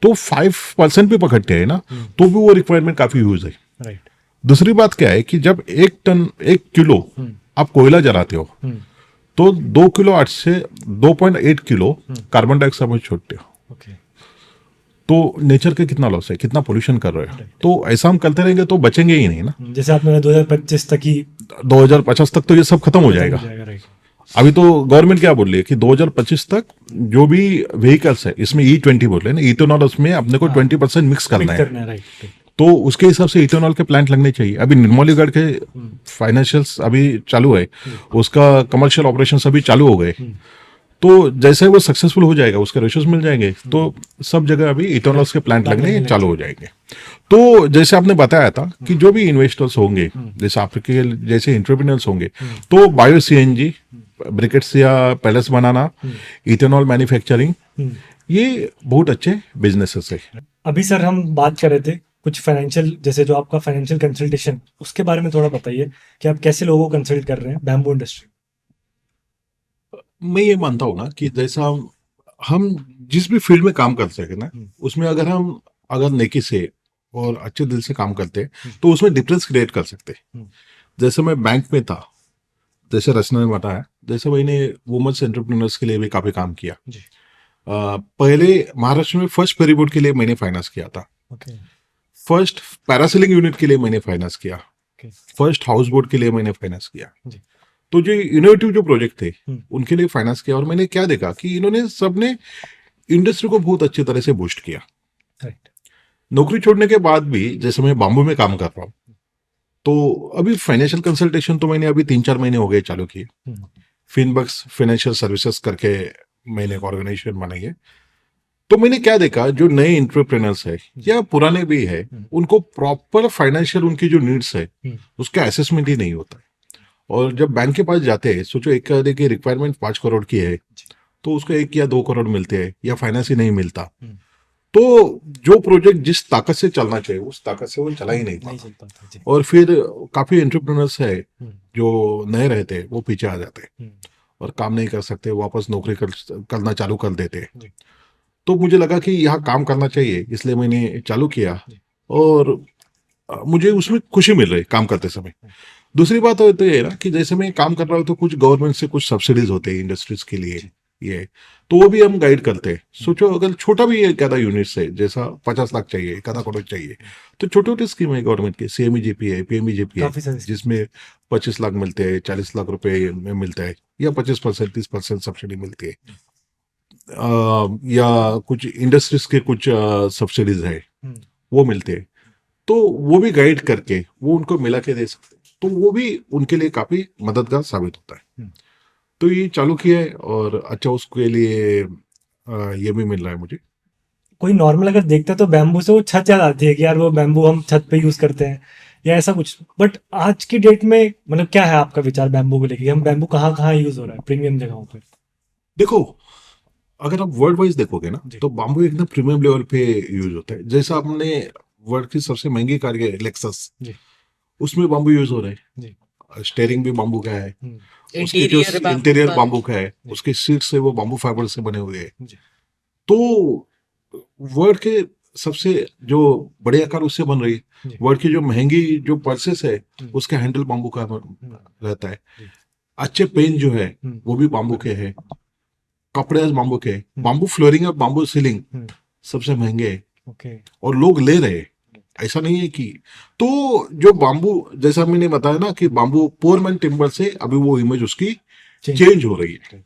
तो 5% भी पकड़ते हैं ना, तो भी वो रिक्वायरमेंट काफी यूज है। राइट। दूसरी बात क्या है कि जब 1 किलो आप कोयला जलाते हो तो 2 किलो 8 से 2.8 किलो कार्बन डाइऑक्साइड छोड़ते हो। ओके। तो नेचर के कितना लॉस है, कितना पोल्यूशन कर रहे हो। तो ऐसा हम करते रहेंगे तो बचेंगे ही नहीं ना। जैसे आपने 2025 तक ही 2050 तक तो ये सब खत्म हो जाएगा। राइट। अभी तो गवर्नमेंट क्या बोल रही है कि 2025 तक जो भी व्हीकल्स है, इसमें E20 बोल रहे हैं ना, इथेनॉल, उसमें अपने को 20% मिक्स करना है। राइट। तो उसके हिसाब से इथेनॉल के प्लांट लगने चाहिए। अभी निर्मलीगढ़ के फाइनेंशियल्स अभी चालू है, उसका कमर्शियल ऑपरेशन अभी चालू हो गए। तो जैसे वो सक्सेसफुल हो जाएगा, उसके रेशोज मिल जाएंगे, तो सब जगह अभी इथेनॉल के प्लांट लगने चालू हो जाएंगे। तो जैसे आपने बताया था कि जो भी इन्वेस्टर्स होंगे, जैसे आपके जैसे एंटरप्रेन्योर्स होंगे, तो बायो सीएनजी, ब्रिकेट्स या पैलेट्स बनाना, इथेनॉल मैन्युफैक्चरिंग, ये बहुत अच्छे बिजनेसेस है। अभी सर हम बात कर रहे थे कुछ फाइनेंशियल, जैसे जो आपका फाइनेंशियल कंसल्टेशन, उसके बारे में थोड़ा बताइए कि आप कैसे लोगों को कंसल्ट कर रहे हैं बैम्बू इंडस्ट्री। मैं ये मानता हूँ ना कि जैसा हम जिस भी फील्ड में काम कर सके ना, उसमें अगर नेकी से और अच्छे दिल से काम करते हैं तो उसमें डिफरेंस क्रिएट कर सकते हैं। जैसे मैं बैंक में था, जैसे रचना ने बताया, जैसे मैंने वुमेन्स एंटरप्रेन्योर्स के लिए भी काफी काम किया। पहले महाराष्ट्र में फर्स्ट फेरी बोट के लिए मैंने फाइनेंस किया था। फर्स्ट पैरासेलिंग यूनिट के लिए मैंने फाइनेंस किया। फर्स्ट हाउस बोट के लिए मैंने फाइनेंस किया। तो जो इनोवेटिव जो प्रोजेक्ट थे उनके लिए फाइनेंस किया। और मैंने क्या देखा कि इन्होंने सबने इंडस्ट्री को बहुत अच्छी तरह से बूस्ट किया। नौकरी छोड़ने के बाद भी, जैसे मैं बाम्बू में काम कर रहा हूँ, तो अभी फाइनेंशियल कंसल्टेशन तो मैंने अभी 3-4 महीने हो गए चालू किए। फिनबक्स फाइनेंशियल सर्विसेज करके मैंने एक ऑर्गेनाइजेशन बनाई है। तो मैंने क्या देखा, जो नए एंटरप्रेन्योर्स है या पुराने भी है, उनको प्रॉपर फाइनेंशियल उनकी जो नीड्स है उसका असेसमेंट ही नहीं होता है। और जब बैंक के पास जाते हैं, सोचो एक आदमी की रिक्वायरमेंट 5 करोड़ की है तो उसको 1 या 2 करोड़ मिलते हैं या फाइनेंस ही नहीं मिलता। तो जो प्रोजेक्ट जिस ताकत से चलना चाहिए उस ताकत से वो चला ही नहीं नहीं पाता। चल पाता जी। और फिर काफी एंटरप्रेन्योर्स है जो नए रहते हैं वो पीछे आ जाते हैं और काम नहीं कर सकते, वापस नौकरी करना चालू कर देते हैं। जी। तो मुझे लगा कि यहाँ काम करना चाहिए, इसलिए मैंने चालू किया और मुझे उसमें खुशी मिल रही काम करते समय। दूसरी बात तो ये है ना कि जैसे मैं काम कर रहा हूँ तो कुछ गवर्नमेंट से कुछ सब्सिडीज होते हैं इंडस्ट्रीज के लिए, ये तो वो भी हम गाइड करते हैं। सोचो अगर छोटा भी एक आधा यूनिट से, जैसा 50 लाख चाहिए, एक आधा करोड़ चाहिए, तो छोटे छोटे स्कीम है गवर्नमेंट की, CMEGP है, PMEGP है, काफी सारी जिसमें 25 लाख मिलते हैं, 40 लाख रुपए में मिलता है, या 25% 30% सब्सिडी मिलती है। या कुछ इंडस्ट्रीज के कुछ सब्सिडीज है वो मिलते हैं, तो वो भी गाइड करके वो उनको मिला के दे सकते हैं, तो वो भी उनके लिए काफी मददगार साबित होता है। तो ये चालू किया है और अच्छा उसके लिए ये भी मिल रहा है मुझे। कोई नॉर्मल अगर देखता है तो बैम्बू से वो छत याद आती है कि यार वो बैम्बू हम छत पे यूज करते हैं या ऐसा कुछ। बट आज की डेट में मतलब क्या है आपका विचार बैम्बू को लेके, हम बैम्बू कहाँ कहाँ यूज हो रहा है प्रीमियम जगहों पे? देखो, अगर आप वर्ल्ड वाइज देखोगे ना जी। तो बाम्बू एकदम प्रीमियम लेवल पे यूज होता है। जैसा आपने वर्ल्ड की सबसे महंगी कार है लेक्सस, जी। उसमें बाम्बू यूज हो रहा है। जी। स्टेयरिंग भी बाम्बू का है, उसकी जो इंटीरियर इंटीरियर का। बाम्बू का है, उसके सीट्स है वो बाम्बू फाइबर से बने हुए हैं। जी। तो वर्ल्ड के सबसे जो बड़े आकार उससे बन रही है, जी। वर्ल्ड की जो महंगी जो पर्सेस है उसका हैंडल बाम्बू का रहता है। जी। अच्छे पेन जो है वो भी बाम्बू के हैं, कपड़े बाम्बू के, बाम्बू फ्लोरिंग और बाम्बू सीलिंग सबसे महंगे है ओके। और लोग ले रहे हैं, ऐसा नहीं है कि। तो जो बाम्बू, जैसा मैंने बताया ना कि बाम्बू पोरमैन टिम्बर से अभी वो इमेज उसकी चेंज हो रही है।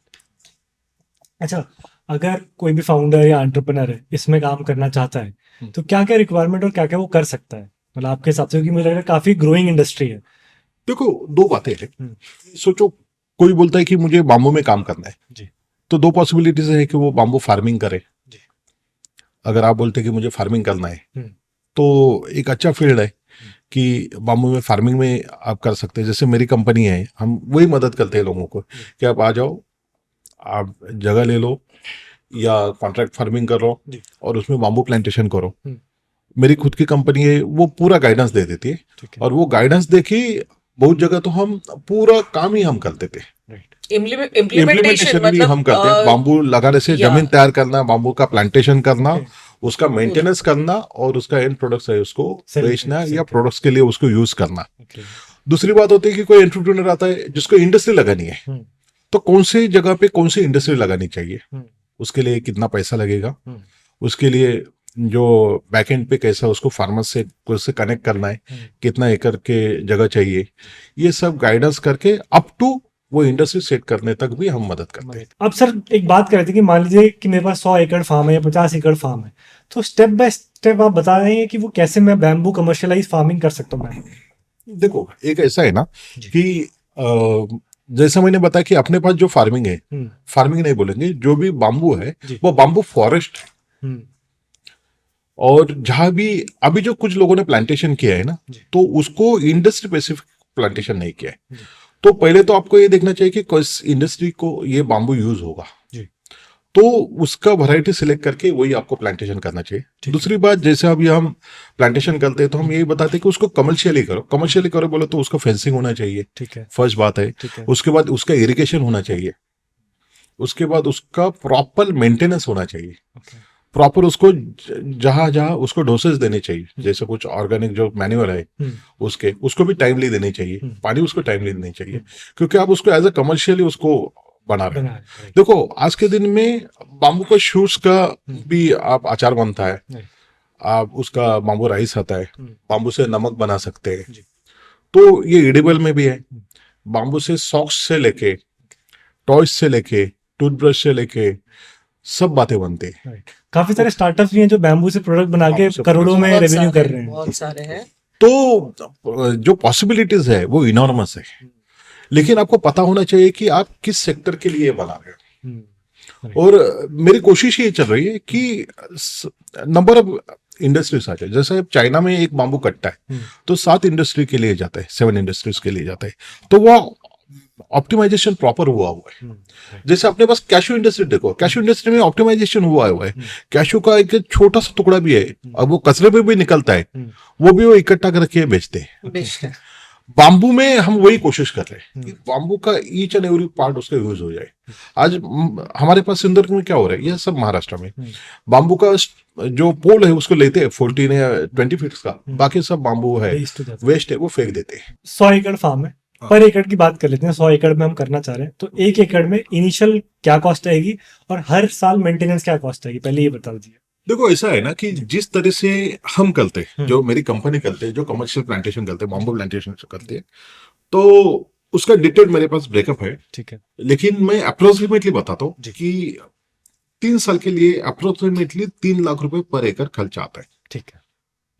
अच्छा, अगर कोई भी फाउंडर या एंटरप्रेन्योर है इसमें काम करना चाहता है तो क्या क्या रिक्वायरमेंट और क्या क्या वो कर सकता है, मतलब आपके हिसाब से? क्योंकि मुझे लग रहा है काफी ग्रोइंग इंडस्ट्री है। देखो, दो बातें हैं। सोचो कोई बोलता है कि मुझे बाम्बू में काम करना है जी। तो दो पॉसिबिलिटीज है कि वो बाम्बू फार्मिंग करे। जी। अगर आप बोलते हैं कि मुझे फार्मिंग करना है तो एक अच्छा फील्ड है कि बाम्बू में फार्मिंग में आप कर सकते हैं। जैसे मेरी कंपनी है, हम वही मदद करते हैं लोगों को कि आप आ जाओ, आप जगह ले लो या कॉन्ट्रैक्ट फार्मिंग करो और उसमें बाम्बू प्लांटेशन करो। मेरी खुद की कंपनी है, वो पूरा गाइडेंस दे देती है और वो गाइडेंस देखी बहुत जगह तो हम पूरा काम ही हम करते थे। इम्प्लीमेंटेशन भी हम करते हैं, बाम्बू लगाने से जमीन तैयार करना, बाम्बू का प्लांटेशन करना, उसका मेंटेनेंस करना और उसका एंड प्रोडक्ट्स है उसको बेचना या प्रोडक्ट्स के लिए उसको यूज करना। दूसरी बात होती है कि कोई एंटरप्रेन्योर आता है जिसको इंडस्ट्री लगानी है, तो कौन सी जगह पे कौन सी इंडस्ट्री लगानी चाहिए, उसके लिए कितना पैसा लगेगा, उसके लिए जो बैकएंड पे कैसा उसको फार्मर से कैसे कनेक्ट करना है, कितना एकड़ के जगह चाहिए, ये सब गाइडेंस करके अप टू वो इंडस्ट्री सेट करने तक भी हम मदद करते हैं। अब सर एक बात कर रहे थे कि मान लीजिए कि मेरे पास 100 एकड़ फार्म है या 50 एकड़ फार्म है, तो स्टेप बाय स्टेप आप बता रहे हैं कि वो कैसे मैं बैम्बू कमर्शियलाइज फार्मिंग कर सकता हूँ? देखो, एक ऐसा है ना कि जैसा मैंने बताया कि अपने पास जो फार्मिंग है, फार्मिंग नहीं बोलेंगे, जो भी बाम्बू है वो बाम्बू फॉरेस्ट है। और जहां भी अभी जो कुछ लोगों ने प्लांटेशन किया है ना, तो उसको इंडस्ट्री स्पेसिफिक प्लांटेशन नहीं किया है। तो पहले तो आपको ये देखना चाहिए कि किस इंडस्ट्री को ये बाम्बू यूज होगा, तो उसका वैरायटी सिलेक्ट करके वही आपको प्लांटेशन करना चाहिए। दूसरी बात, जैसे अभी हम प्लांटेशन करते हैं तो हम यही बताते हैं कि उसको कमर्शियली करो। कमर्शियली करो बोलो तो उसका फेंसिंग होना चाहिए, ठीक है, फर्स्ट बात है। उसके बाद उसका इरिगेशन होना चाहिए, उसके बाद उसका प्रॉपर मेंटेनेंस होना चाहिए, प्रॉपर उसको जहां जहां उसको डोसेज देने चाहिए। जैसे कुछ ऑर्गेनिक जो मैन्यूअर है उसको भी टाइमली देनी चाहिए, पानी उसको टाइमली देनी चाहिए, क्योंकि आप उसको एज ए कमर्शियली उसको बना रहे हैं। देखो, आज के दिन में बाम्बू का शूट्स का भी आप अचार बनता है, आप उसका बाम्बू राइस आता है, बाम्बू से नमक बना सकते हैं, तो ये एडिबल में भी है। बाम्बू से सॉक्स से लेके, टॉयज से लेके, टूथब्रश से लेके सब बातें बनती है। काफी सारे स्टार्टअप्स भी हैं जो बैम्बू से प्रोडक्ट बना के करोड़ों में रेवेन्यू कर रहे हैं। बहुत सारे हैं। तो जो पॉसिबिलिटीज है वो इनॉर्मस है, लेकिन आपको पता होना चाहिए कि आप किस सेक्टर के लिए बना रहे हो। और मेरी कोशिश ये चल रही है कि नंबर ऑफ इंडस्ट्रीज आ जाए। जैसे चाइना में एक बाम्बू कटता है तो 7 इंडस्ट्री के लिए जाता है, 7 इंडस्ट्रीज के लिए जाता है, तो वो ऑप्टिमाइजेशन प्रॉपर हुआ है। जैसे अपने पास कैशू इंडस्ट्री देखो, कैशू इंडस्ट्री में ऑप्टिमाइजेशन हुआ है। कैशू का एक छोटा सा टुकड़ा भी है, अब वो कचरे में भी निकलता है, वो भी वो इकट्ठा करके बेचते हैं। बाम्बू में हम वही कोशिश कर रहे हैं कि बाम्बू का ईच एंड एवरी पार्ट उसका यूज हो जाए। आज हमारे पास सिंदर में क्या हो रहा है, ये सब महाराष्ट्र में बाम्बू का जो पोल है उसको लेते हैं 14 या 20 फीट का, बाकी सब बाम्बू है वेस्ट है वो फेंक देते हैं। 100 एकड़ फार्म है, पर एकड़ की बात कर लेते हैं। 100 एकड़ में हम करना चाह रहे हैं तो 1 एकड़ में इनिशियल क्या कॉस्ट आएगी और हर साल मेंटेनेंस क्या कॉस्ट आएगी, पहले ये बता दीजिए। देखो ऐसा है ना कि जिस तरह से हम करते हैं, जो मेरी कंपनी करते हैं, जो कमर्शियल प्लांटेशन करते हैं, बाम्बू प्लांटेशन करते हैं, तो उसका डिटेल मेरे पास ब्रेकअप है। ठीक है, लेकिन मैं अप्रोक्सीमेटली बताता हूँ कि 3 साल के लिए अप्रोक्सीमेटली 3 लाख रुपए पर एकड़ खर्च आता है। ठीक है,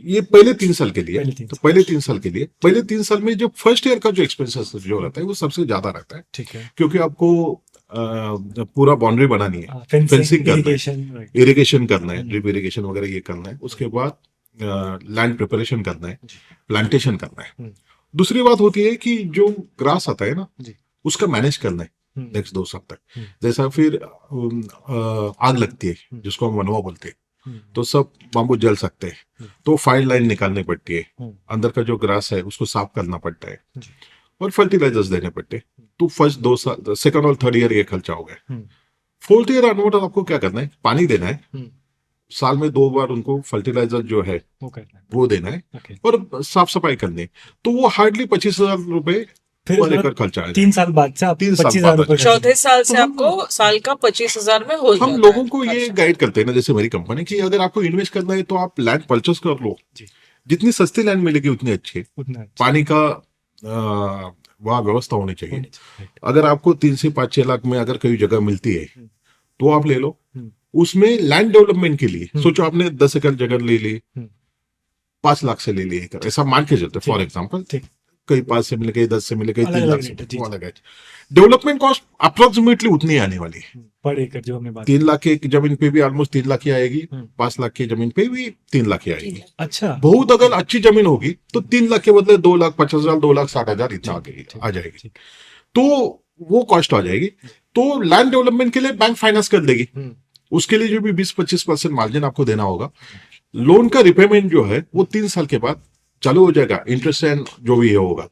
ये पहले 3 साल के लिए। पहले 3 तो पहले 3 साल के लिए, पहले 3 साल में जो फर्स्ट ईयर का जो एक्सपेंसेस जो रहता है वो सबसे ज्यादा रहता है। ठीक है, क्योंकि आपको पूरा बाउंड्री बनानी है, फेंसिंग करना है, इरिगेशन करना है, ड्रिप इरिगेशन वगैरह ये करना है, उसके बाद लैंड प्रिपरेशन करना है, प्लांटेशन करना है। दूसरी बात होती है कि जो ग्रास आता है ना उसका मैनेज करना है नेक्स्ट 2 साल तक। जैसा फिर आग लगती है जिसको हम वनवा बोलते हैं, तो सब बाम्बू जल सकते हैं, तो फाइल लाइन निकालनी पड़ती है, अंदर का जो ग्रास है उसको साफ करना पड़ता है और फर्टिलाइजर्स देने पड़ते हैं। तो फर्स्ट 2 साल, सेकंड और थर्ड ईयर ये खर्चा हो गया। 4th ईयर ऑनवर्ड आपको क्या करना है, पानी देना है, साल में 2 बार उनको फर्टिलाइजर जो है वो देना है और साफ सफाई करनी है। तो वो हार्डली 25,000 रुपए पर एकड़ खर्चा है। 3 साल बाद से आप 25,000 रुपए, चौथे साल से आपको साल का 25,000 में हो जाता हम है। लोगों को ये गाइड करते हैं ना, जैसे मेरी कंपनी की, अगर आपको इन्वेस्ट करना है तो आप लैंड परचेस कर लो, जितनी सस्ती लैंड मिलेगी उतनी अच्छी है। पानी का वहाँ व्यवस्था होनी चाहिए। अगर आपको 3 से 5-6 लाख में अगर कोई जगह मिलती है तो आप ले लो। उसमें लैंड डेवलपमेंट के लिए सोचो, आपने 10 एकड़ जगह ले ली, 5 लाख से ले ली एकड़, ऐसा मान के चलते फॉर एग्जाम्पल, कहीं 5 से मिले, कहीं 10 से मिले, कहीं 3 लाख से, वो अलग है। डेवलपमेंट कॉस्ट अप्रोक्सीमेटली उतनी आने वाली है पर एकड़ जो हमने बात 3 लाख की जमीन पे भी ऑलमोस्ट 3 लाख ही आएगी, 5 लाख की जमीन पे भी 3 लाख ही आएगी। अच्छा, बहुत अगर अच्छी जमीन होगी तो 3 लाख के बदले 2,50,000, 2,60,000 इतना आ जाएगी, तो वो कॉस्ट आ जाएगी। तो लैंड डेवलपमेंट के लिए बैंक फाइनेंस कर देगी, उसके लिए जो भी 20-25% मार्जिन आपको देना होगा। लोन का रिपेमेंट जो है वो 3 साल के बाद चालू हो जाएगा, इंटरेस्ट एंड जो भी होगा।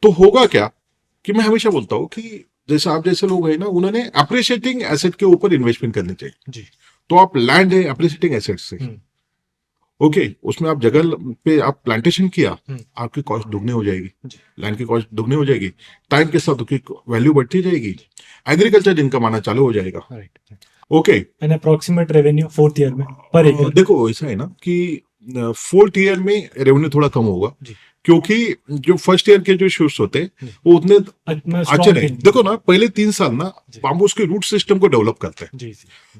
तो होगा क्या कि मैं हमेशा बोलता हूँ कि जैसे आप जैसे लोग हैं ना, उन्होंने अप्रिशिएटिंग एसेट के ऊपर इन्वेस्टमेंट करनी चाहिए। तो आप लैंड है अप्रिशिएटिंग एसेट से, ओके, उसमें आप जगह पे आप प्लांटेशन किया, आपकी कॉस्ट दुगनी हो जाएगी, लैंड की कॉस्ट दुगनी हो जाएगी, टाइम के साथ उसकी वैल्यू बढ़ती जाएगी, एग्रीकल्चर इनकम आना चालू हो जाएगा। Okay, and approximate revenue 4th year में पर एकड़। देखो ऐसा है ना कि 4th ईयर में रेवेन्यू थोड़ा कम होगा, क्योंकि जो फर्स्ट ईयर के जो शूट्स होते हैं वो उतने अच्छे नहीं। देखो ना, पहले 3 साल ना बाम्बू उसके रूट सिस्टम को डेवलप करते हैं।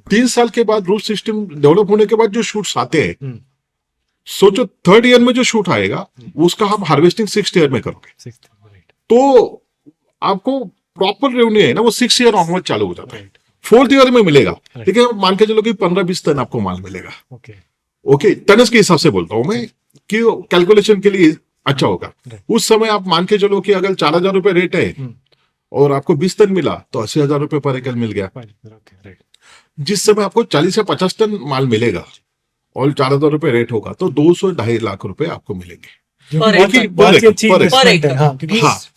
3 साल के बाद रूट सिस्टम डेवलप होने के बाद जो शूट्स आते हैं, सोचो 3rd ईयर में जो शूट आएगा उसका आप हार्वेस्टिंग 6th ईयर में करोगे, तो आपको प्रॉपर रेवेन्यू है ना वो 6th ईयर ऑनवर्ड चालू हो जाता है। 4th ईयर में मिलेगा, ठीक है, मान के चलो कि 15-20 टन आपको माल मिलेगा। ओके, टनस के हिसाब से बोलता हूं मैं कि कैलकुलेशन के लिए अच्छा होगा। उस समय आप मान के चलो कि अगर 4,000 रुपए रेट है और आपको 20 टन मिला तो 80,000 रुपए पर एकड़ मिल गया। जिस समय आपको 40 या 50 टन माल मिलेगा और 4,000 रुपए रेट होगा तो 200-2.5 लाख रुपए आपको मिलेंगे। क्योंकि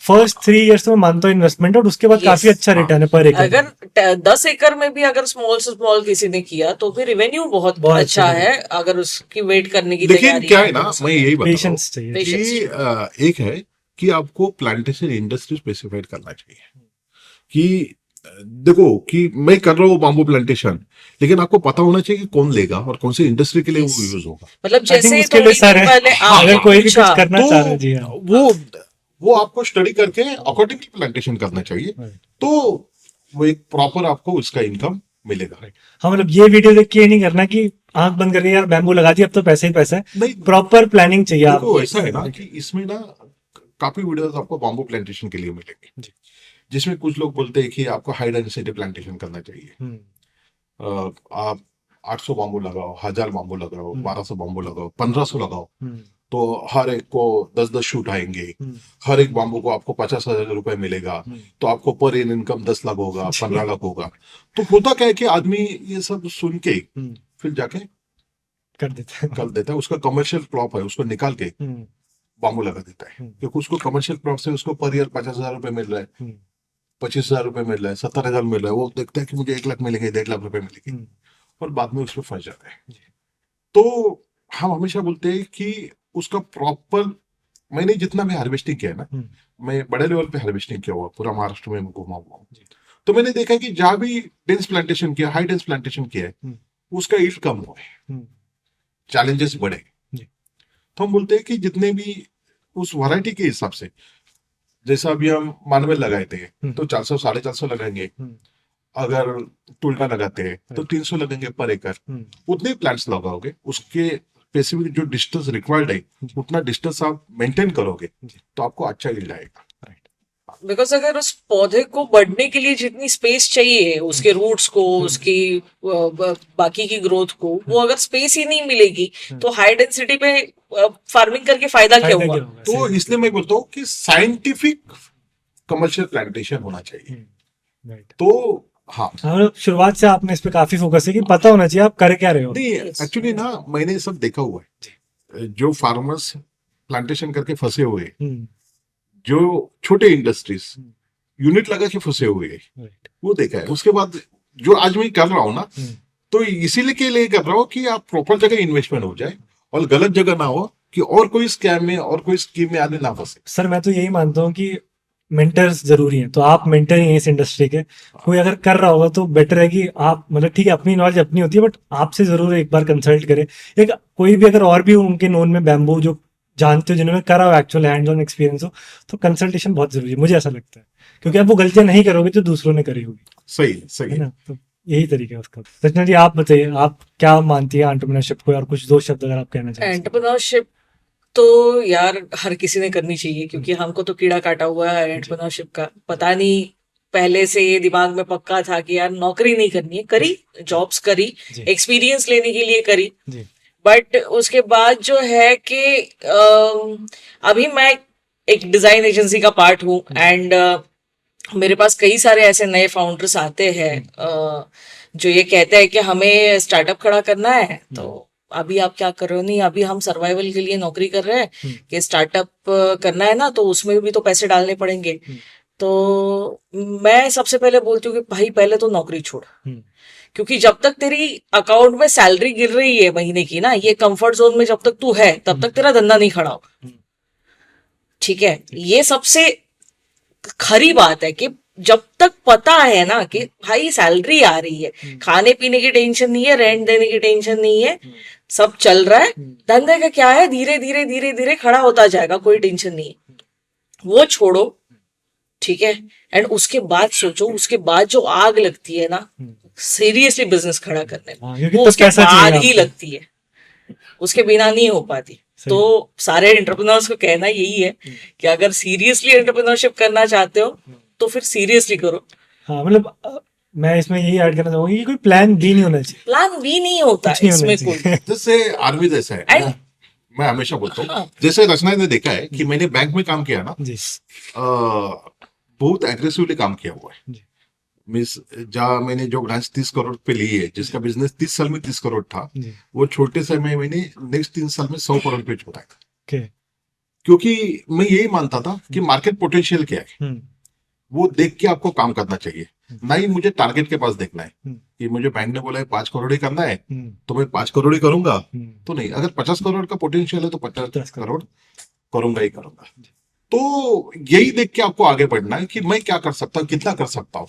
फर्स्ट 3 इयर्स में मानता हूं इन्वेस्टमेंट, और उसके बाद काफी अच्छा रिटर्न है पर एकड़। अगर 10 एकड़ में भी अगर स्मॉल से स्मॉल किसी ने किया तो फिर रेवेन्यू बहुत अच्छा है, अगर उसकी वेट करने की तैयारी। लेकिन क्या है ना, मैं यही बता पेशेंस चाहिए कि एक है कि आपको प्लांटेशन इंडस्ट्री स्पेसिफाइड करना चाहिए कि देखो कि मैं कर रहा हूँ बाम्बू प्लांटेशन, लेकिन आपको पता होना चाहिए कि कौन लेगा और कौन सी इंडस्ट्री के लिए वो यूज होगा। मतलब जैसे उसके लिए सर है, अगर कोई भी कुछ करना चाह रहा है जी, वो आपको स्टडी करके अकॉर्डिंगली प्लांटेशन करना चाहिए, तो वो एक प्रॉपर आपको उसका इनकम मिलेगा। हाँ, मतलब ये वीडियो देख के ये नहीं करना कि आंख बंद करके यार बैम्बू लगा दिया, अब तो पैसा ही पैसा है। नहीं प्रॉपर प्लानिंग चाहिए देखो आपको। ऐसा है ना कि इसमें ना काफी वीडियोस आपको बाम्बू प्लांटेशन के लिए मिलेंगे, जी। जिसमें कुछ लोग बोलते हैं कि आपको हाई डेंसिटी प्लांटेशन करना चाहिए। हम्म, आप 800 बाम्बू लगाओ, 1000 बाम्बू लगाओ, हम्म। 1200 बाम्बू लगाओ, 1500 लगाओ, हम्म, तो हर एक को 10-10 शूट आएंगे। हम्म, हर एक बाम्बू को आपको 50,000 रुपए मिलेगा, हम्म। तो आपको पर ईयर इनकम 10 लाख होगा, 15 लाख होगा। तो होता क्या है कि आदमी ये सब सुन के हम्म, फिर जाके कर देते हैं। कर देता है। उसका कमर्शियल क्रॉप है, उसको निकाल के हम्म, बाम्बू लगा देता है, हम्म, क्योंकि उसको कमर्शियल क्रॉप से उसको पर ईयर 50,000 रुपए मिल रहा है, हम्म, 25,000 रुपए मिल रहा है, 70,000 मिल रहा है। वो देखता है कि मुझे 1 लाख मिलेंगे, 1.5 लाख रुपए मिलेंगे, हम्म, और बाद में उसमें फंस जाता है। जी। तो हम हमेशा बोलते हैं कि उसका प्रॉपर, मैंने जितना भी हार्वेस्टिंग किया है ना, हम्म, मैं बड़े लेवल पे हार्वेस्टिंग किया हुआ, पूरा महाराष्ट्र में घुमा हुआ हूँ। जी। तो मैंने देखा कि जहाँ भी डेंस प्लांटेशन किया, हाई डेंस प्लांटेशन किया है, हम्म, उसका ईल्ड कम हुआ है, हम्म, चैलेंजेस बढ़े। जी। तो हम बोलते हैं कि जितने भी उस वैरायटी के हिसाब से, जैसा अभी हम मानवेल लगाए थे तो 400 450 लगाएंगे, हम्म, अगर टुल्टा लगाते हैं तो Right. 300 लगेंगे पर एकड़। हम्म, उतने प्लांट्स लगाओगे, उसके स्पेसिफिक जो डिस्टेंस रिक्वायर्ड है उतना डिस्टेंस आप मेंटेन करोगे, जी। तो आपको अच्छा यील्ड आएगा। बिकॉज अगर उस पौधे को बढ़ने के लिए जितनी स्पेस चाहिए, उसके रूट्स को, उसकी बाकी की ग्रोथ को, वो अगर स्पेस ही नहीं मिलेगी तो हाई डेंसिटी पे फार्मिंग करके फायदा क्या फायदा हुआ? क्या होगा? तो इसलिए मैं बोलता हूँ कि साइंटिफिक कमर्शियल प्लांटेशन होना चाहिए। राइट। तो हाँ, मतलब शुरुआत से आपने इस पे काफी फोकस है कि पता होना चाहिए आप कर क्या रहे हो। नहीं एक्चुअली ना मैंने सब देखा हुआ है, जो फार्मर्स प्लांटेशन करके फंसे हुए हैं, हम्म, जो छोटे इंडस्ट्रीज यूनिट लगा के फंसे हुए हैं, राइट। वो देखा है। उसके बाद जो आज मैं कर रहा हूँ ना, हम्म, तो इसीलिए के लिए कर रहा हूँ कि आप प्रॉपर जगह इन्वेस्टमेंट हो जाए और गलत जगह ना हो, कि और कोई स्कैम में और कोई स्कीम में आदमी ना फंसे। सर मैं तो यही मानता हूँ कि मेंटर्स जरूरी हैं, तो आप मेंटर ही हैं इस इंडस्ट्री के। कोई अगर कर रहा होगा तो बेटर है कि आप, मतलब ठीक है अपनी नॉलेज अपनी होती है, बट आपसे जरूर एक बार कंसल्ट करें। एक कोई भी अगर और भी हो उनके नोन में बैम्बू जो जानते हो, जिन्होंने करा हो, एक्चुअल हैंड्स ऑन एक्सपीरियंस हो, तो कंसल्टेशन बहुत जरूरी है, मुझे ऐसा लगता है। क्योंकि आप वो गलतियां नहीं करोगे जो दूसरों ने करी होगी, सही है है। ना? तो यही तरीका है उसका। रचना जी आप बताइए, आप क्या मानती है एंटरप्रेन्योरशिप को, और कुछ दो शब्द अगर आप कहना चाहें। एंटरप्रेन्योरशिप तो यार हर किसी ने करनी चाहिए, क्योंकि हमको तो कीड़ा काटा हुआ है एंटरप्रेन्योरशिप का। पता नहीं पहले से ये दिमाग में पक्का था कि यार नौकरी नहीं करनी है, करी जॉब्स करी, जी। एक्सपीरियंस लेने के लिए करी। जी। बट उसके बाद जो है कि अभी मैं एक डिजाइन एजेंसी का पार्ट हूँ, एंड मेरे पास कई सारे ऐसे नए फाउंडर्स आते हैं जो ये कहते हैं कि हमें स्टार्टअप खड़ा करना है। तो अभी आप क्या कर रहे हो? नहीं, अभी हम सर्वाइवल के लिए नौकरी कर रहे हैं कि स्टार्टअप करना है ना, तो उसमें भी तो पैसे डालने पड़ेंगे। तो मैं सबसे पहले बोलती हूँ कि भाई पहले तो नौकरी छोड़, क्योंकि जब तक तेरी अकाउंट में सैलरी गिर रही है महीने की ना, ये कंफर्ट जोन में जब तक तू है तब तक तेरा धंधा नहीं खड़ा होगा। ठीक है, ये सबसे खरी बात है कि जब तक पता है ना कि भाई सैलरी आ रही है, खाने पीने की टेंशन नहीं है, रेंट देने की टेंशन नहीं है, सब चल रहा है, धंधे का क्या है, धीरे धीरे धीरे धीरे खड़ा होता जाएगा, कोई टेंशन नहीं है, वो छोड़ो। ठीक है, एंड उसके बाद सोचो, उसके बाद जो आग लगती है ना सीरियसली बिजनेस खड़ा करने में, वो उसके बाद ही लगती है, उसके बिना नहीं हो पाती। तो सारे एंटरप्रेन्योर्स को कहना यही है कि अगर सीरियसली एंटरप्रेन्योरशिप करना चाहते हो तो फिर सीरियसली करो। हाँ, मतलब मैं इसमें यही ऐड करना चाहूंगा कि कोई प्लान बी नहीं होना चाहिए। प्लान बी नहीं होता कुछ नहीं इसमें होना कोई। जैसे आर्मी जैसा है, मैं हमेशा बोलता हूँ, जैसे रचना ने देखा है कि मैंने बैंक में काम किया ना, जी। बहुत एग्रेसिवली काम किया हुआ है। जी। मीन्स जहाँ मैंने जो ब्रांच 30 करोड़ पे ली है, जिसका बिजनेस 30 साल में 30 करोड़ था, जी। वो छोटे से में मैंने नेक्स्ट 3 साल में 100 करोड़ पे छोड़ा था। Okay. क्योंकि मैं यही मानता था कि मार्केट पोटेंशियल क्या है, वो देख के आपको काम करना चाहिए, ना ही मुझे टारगेट के पास देखना है कि मुझे बैंक ने बोला है 5 करोड़ ही करना है तो मैं 5 करोड़ ही करूंगा। तो नहीं, अगर 50 करोड़ का पोटेंशियल है तो 50 करोड़ करूंगा ही करूंगा। तो यही देख के आपको आगे बढ़ना है कि मैं क्या कर सकता हूँ, कितना कर सकता हूँ।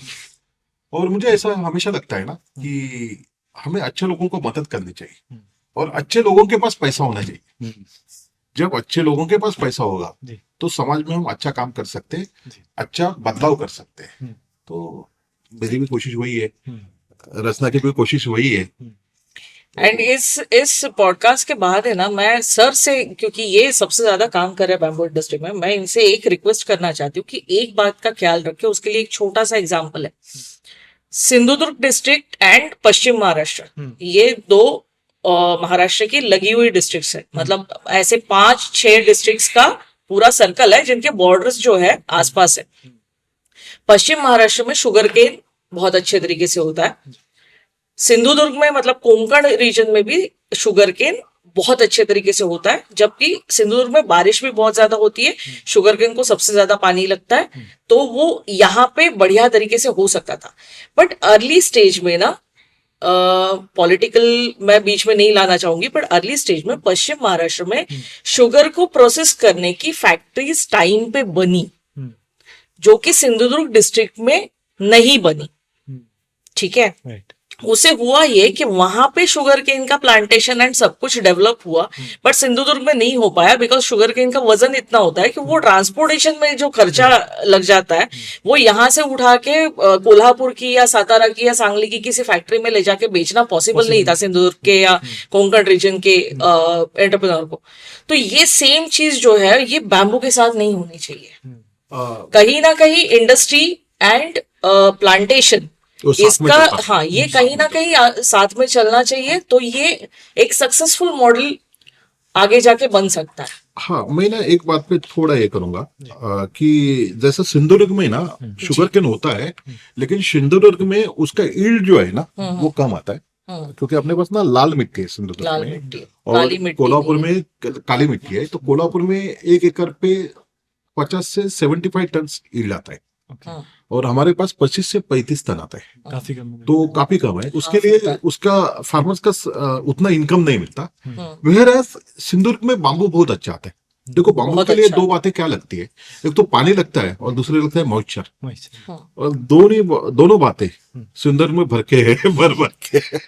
और मुझे ऐसा हमेशा लगता है ना कि हमें अच्छे लोगों को मदद करनी चाहिए, और अच्छे लोगों के पास पैसा होना चाहिए। जब अच्छे लोगों के पास पैसा होगा तो समाज में हम अच्छा काम कर सकते हैं, अच्छा बदलाव कर सकते हैं। तो मेरी भी कोशिश वही है, रचना की भी कोशिश वही है एंड इस पॉडकास्ट के बाद है ना, मैं सर से, क्योंकि ये सबसे ज्यादा काम कर रहे हैं बैम्बू इंडस्ट्री में, मैं इनसे एक रिक्वेस्ट करना चाहती हूँ कि एक बात का ख्याल रखें। उसके लिए एक छोटा सा एग्जांपल है, सिंधुदुर्ग डिस्ट्रिक्ट एंड पश्चिम महाराष्ट्र, ये दो महाराष्ट्र की लगी हुई डिस्ट्रिक्ट्स है। मतलब ऐसे 5-6 डिस्ट्रिक्ट्स का पूरा सर्कल है जिनके बॉर्डर्स जो है आसपास है। पश्चिम महाराष्ट्र में शुगर केन बहुत अच्छे तरीके से होता है। सिंधुदुर्ग में मतलब कोंकण रीजन में भी शुगर केन बहुत अच्छे तरीके से होता है, जबकि सिंधुदुर्ग में बारिश भी बहुत ज्यादा होती है, शुगर केन को सबसे ज्यादा पानी लगता है, तो वो यहाँ पे बढ़िया तरीके से हो सकता था। बट अर्ली स्टेज में ना, पॉलिटिकल मैं बीच में नहीं लाना चाहूंगी, पर अर्ली स्टेज में पश्चिम महाराष्ट्र में शुगर को प्रोसेस करने की फैक्ट्रीज टाइम पे बनी, जो कि सिंधुदुर्ग डिस्ट्रिक्ट में नहीं बनी। ठीक है, राइट। उसे हुआ ये कि वहां पे शुगर केन का प्लांटेशन एंड सब कुछ डेवलप हुआ, बट सिंधुदुर्ग में नहीं हो पाया, बिकॉज शुगर केन का वजन इतना होता है कि वो ट्रांसपोर्टेशन में जो खर्चा लग जाता है, वो यहाँ से उठा के कोल्हापुर की या सातारा की या सांगली की किसी फैक्ट्री में ले जाके बेचना पॉसिबल नहीं था सिंधुदुर्ग के या कोंकण रीजन के एंटरप्रेन्योर को। तो ये सेम चीज जो है ये बैम्बू के साथ नहीं होनी चाहिए। कहीं ना कहीं इंडस्ट्री एंड प्लांटेशन वो साथ में इसका, चलता है। हाँ, ये कहीं ना कहीं साथ में चलना चाहिए, तो ये एक सक्सेसफुल मॉडल आगे जाके बन सकता है। हाँ, मैं ना एक बात पे थोड़ा ये करूंगा कि जैसे सिंधुदुर्ग में ना शुगर केन होता है, लेकिन सिंधुदुर्ग में उसका ईल्ड जो है ना वो कम आता है, क्योंकि अपने पास ना लाल मिट्टी है सिंधुदुर्ग लाल में, मिट्टी, और काली मिट्टी कोल्हापुर नहीं में काली मिट्टी है। तो कोल्हापुर में 1 एकड़ पे 50 से 75 टन ईल्ड आता है, हाँ, और हमारे पास 25 से 35 टन आता है, काफी कम है। तो काफी कम है। उसके काफी लिए कम है। उसका फार्मर्स का उतना इनकम नहीं मिलता। हाँ, Whereas सिंधुदुर्ग में बाम्बू बहुत अच्छा आता है। देखो, बाम्बू बहुत के लिए अच्छा। 2 बातें क्या लगती है, एक तो पानी लगता है और दूसरे लगता है मॉइस्चर, Moisture। हाँ, और दोनों बातें सिंधुदुर्ग में भर के है, भर के है।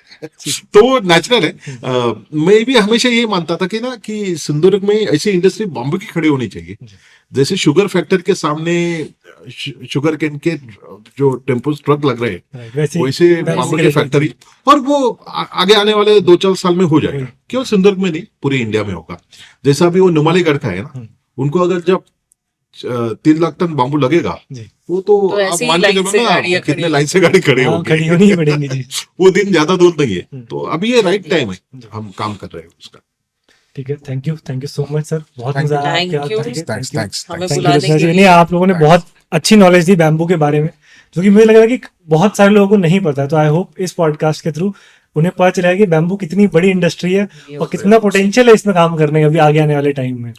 तो वो नेचुरल है। मैं भी हमेशा ये मानता था कि ना कि सिंधुदुर्ग में ऐसी इंडस्ट्री बाम्बू की खड़ी होनी चाहिए, जैसे शुगर फैक्ट्री के सामने शुगर केन के जो टेम्पो ट्रक लग रहे हैं, Right, वैसे वैसे बाम्बू की फैक्ट्री, और वो आगे आने वाले 2-4 साल में हो जाएगा। क्यों सिंधुदुर्ग में नहीं, पूरी इंडिया में होगा। जैसा अभी वो नुमालीगढ़ का है ना, उनको अगर जब 3 लाख टन बाम्बू लगेगा, जी। वो तो तो आप ऐसे ही मान के लाइन चलो से ना गाड़ियां कितने खड़ी लाइन से गाड़ी खड़ी हाँ, होगी। खड़ी होनी ही पड़ेंगी जी। वो दिन ज्यादा दूर नहीं है, तो अभी ये राइट टाइम है, हम काम कर रहे हैं उसका। ठीक है, thank you so much sir, बहुत मजा आया Thank आपके you. साथ करके। Thanks Thank you. थैंक्स हमें थैंक्स। बुलाने रचना के जी, लिए। नहीं, आप लोगों ने बहुत अच्छी नॉलेज दी बैम्बू के बारे में, जो कि मुझे लग रहा है कि बहुत सारे लोगों को नहीं पता है। तो आई होप इस पॉडकास्ट के थ्रू उन्हें पता चलेगा कि बैम्बू कितनी बड़ी इंडस्ट्री है और कितना पोटेंशियल है इसमें काम करने का भी आगे आने वाले टाइम में।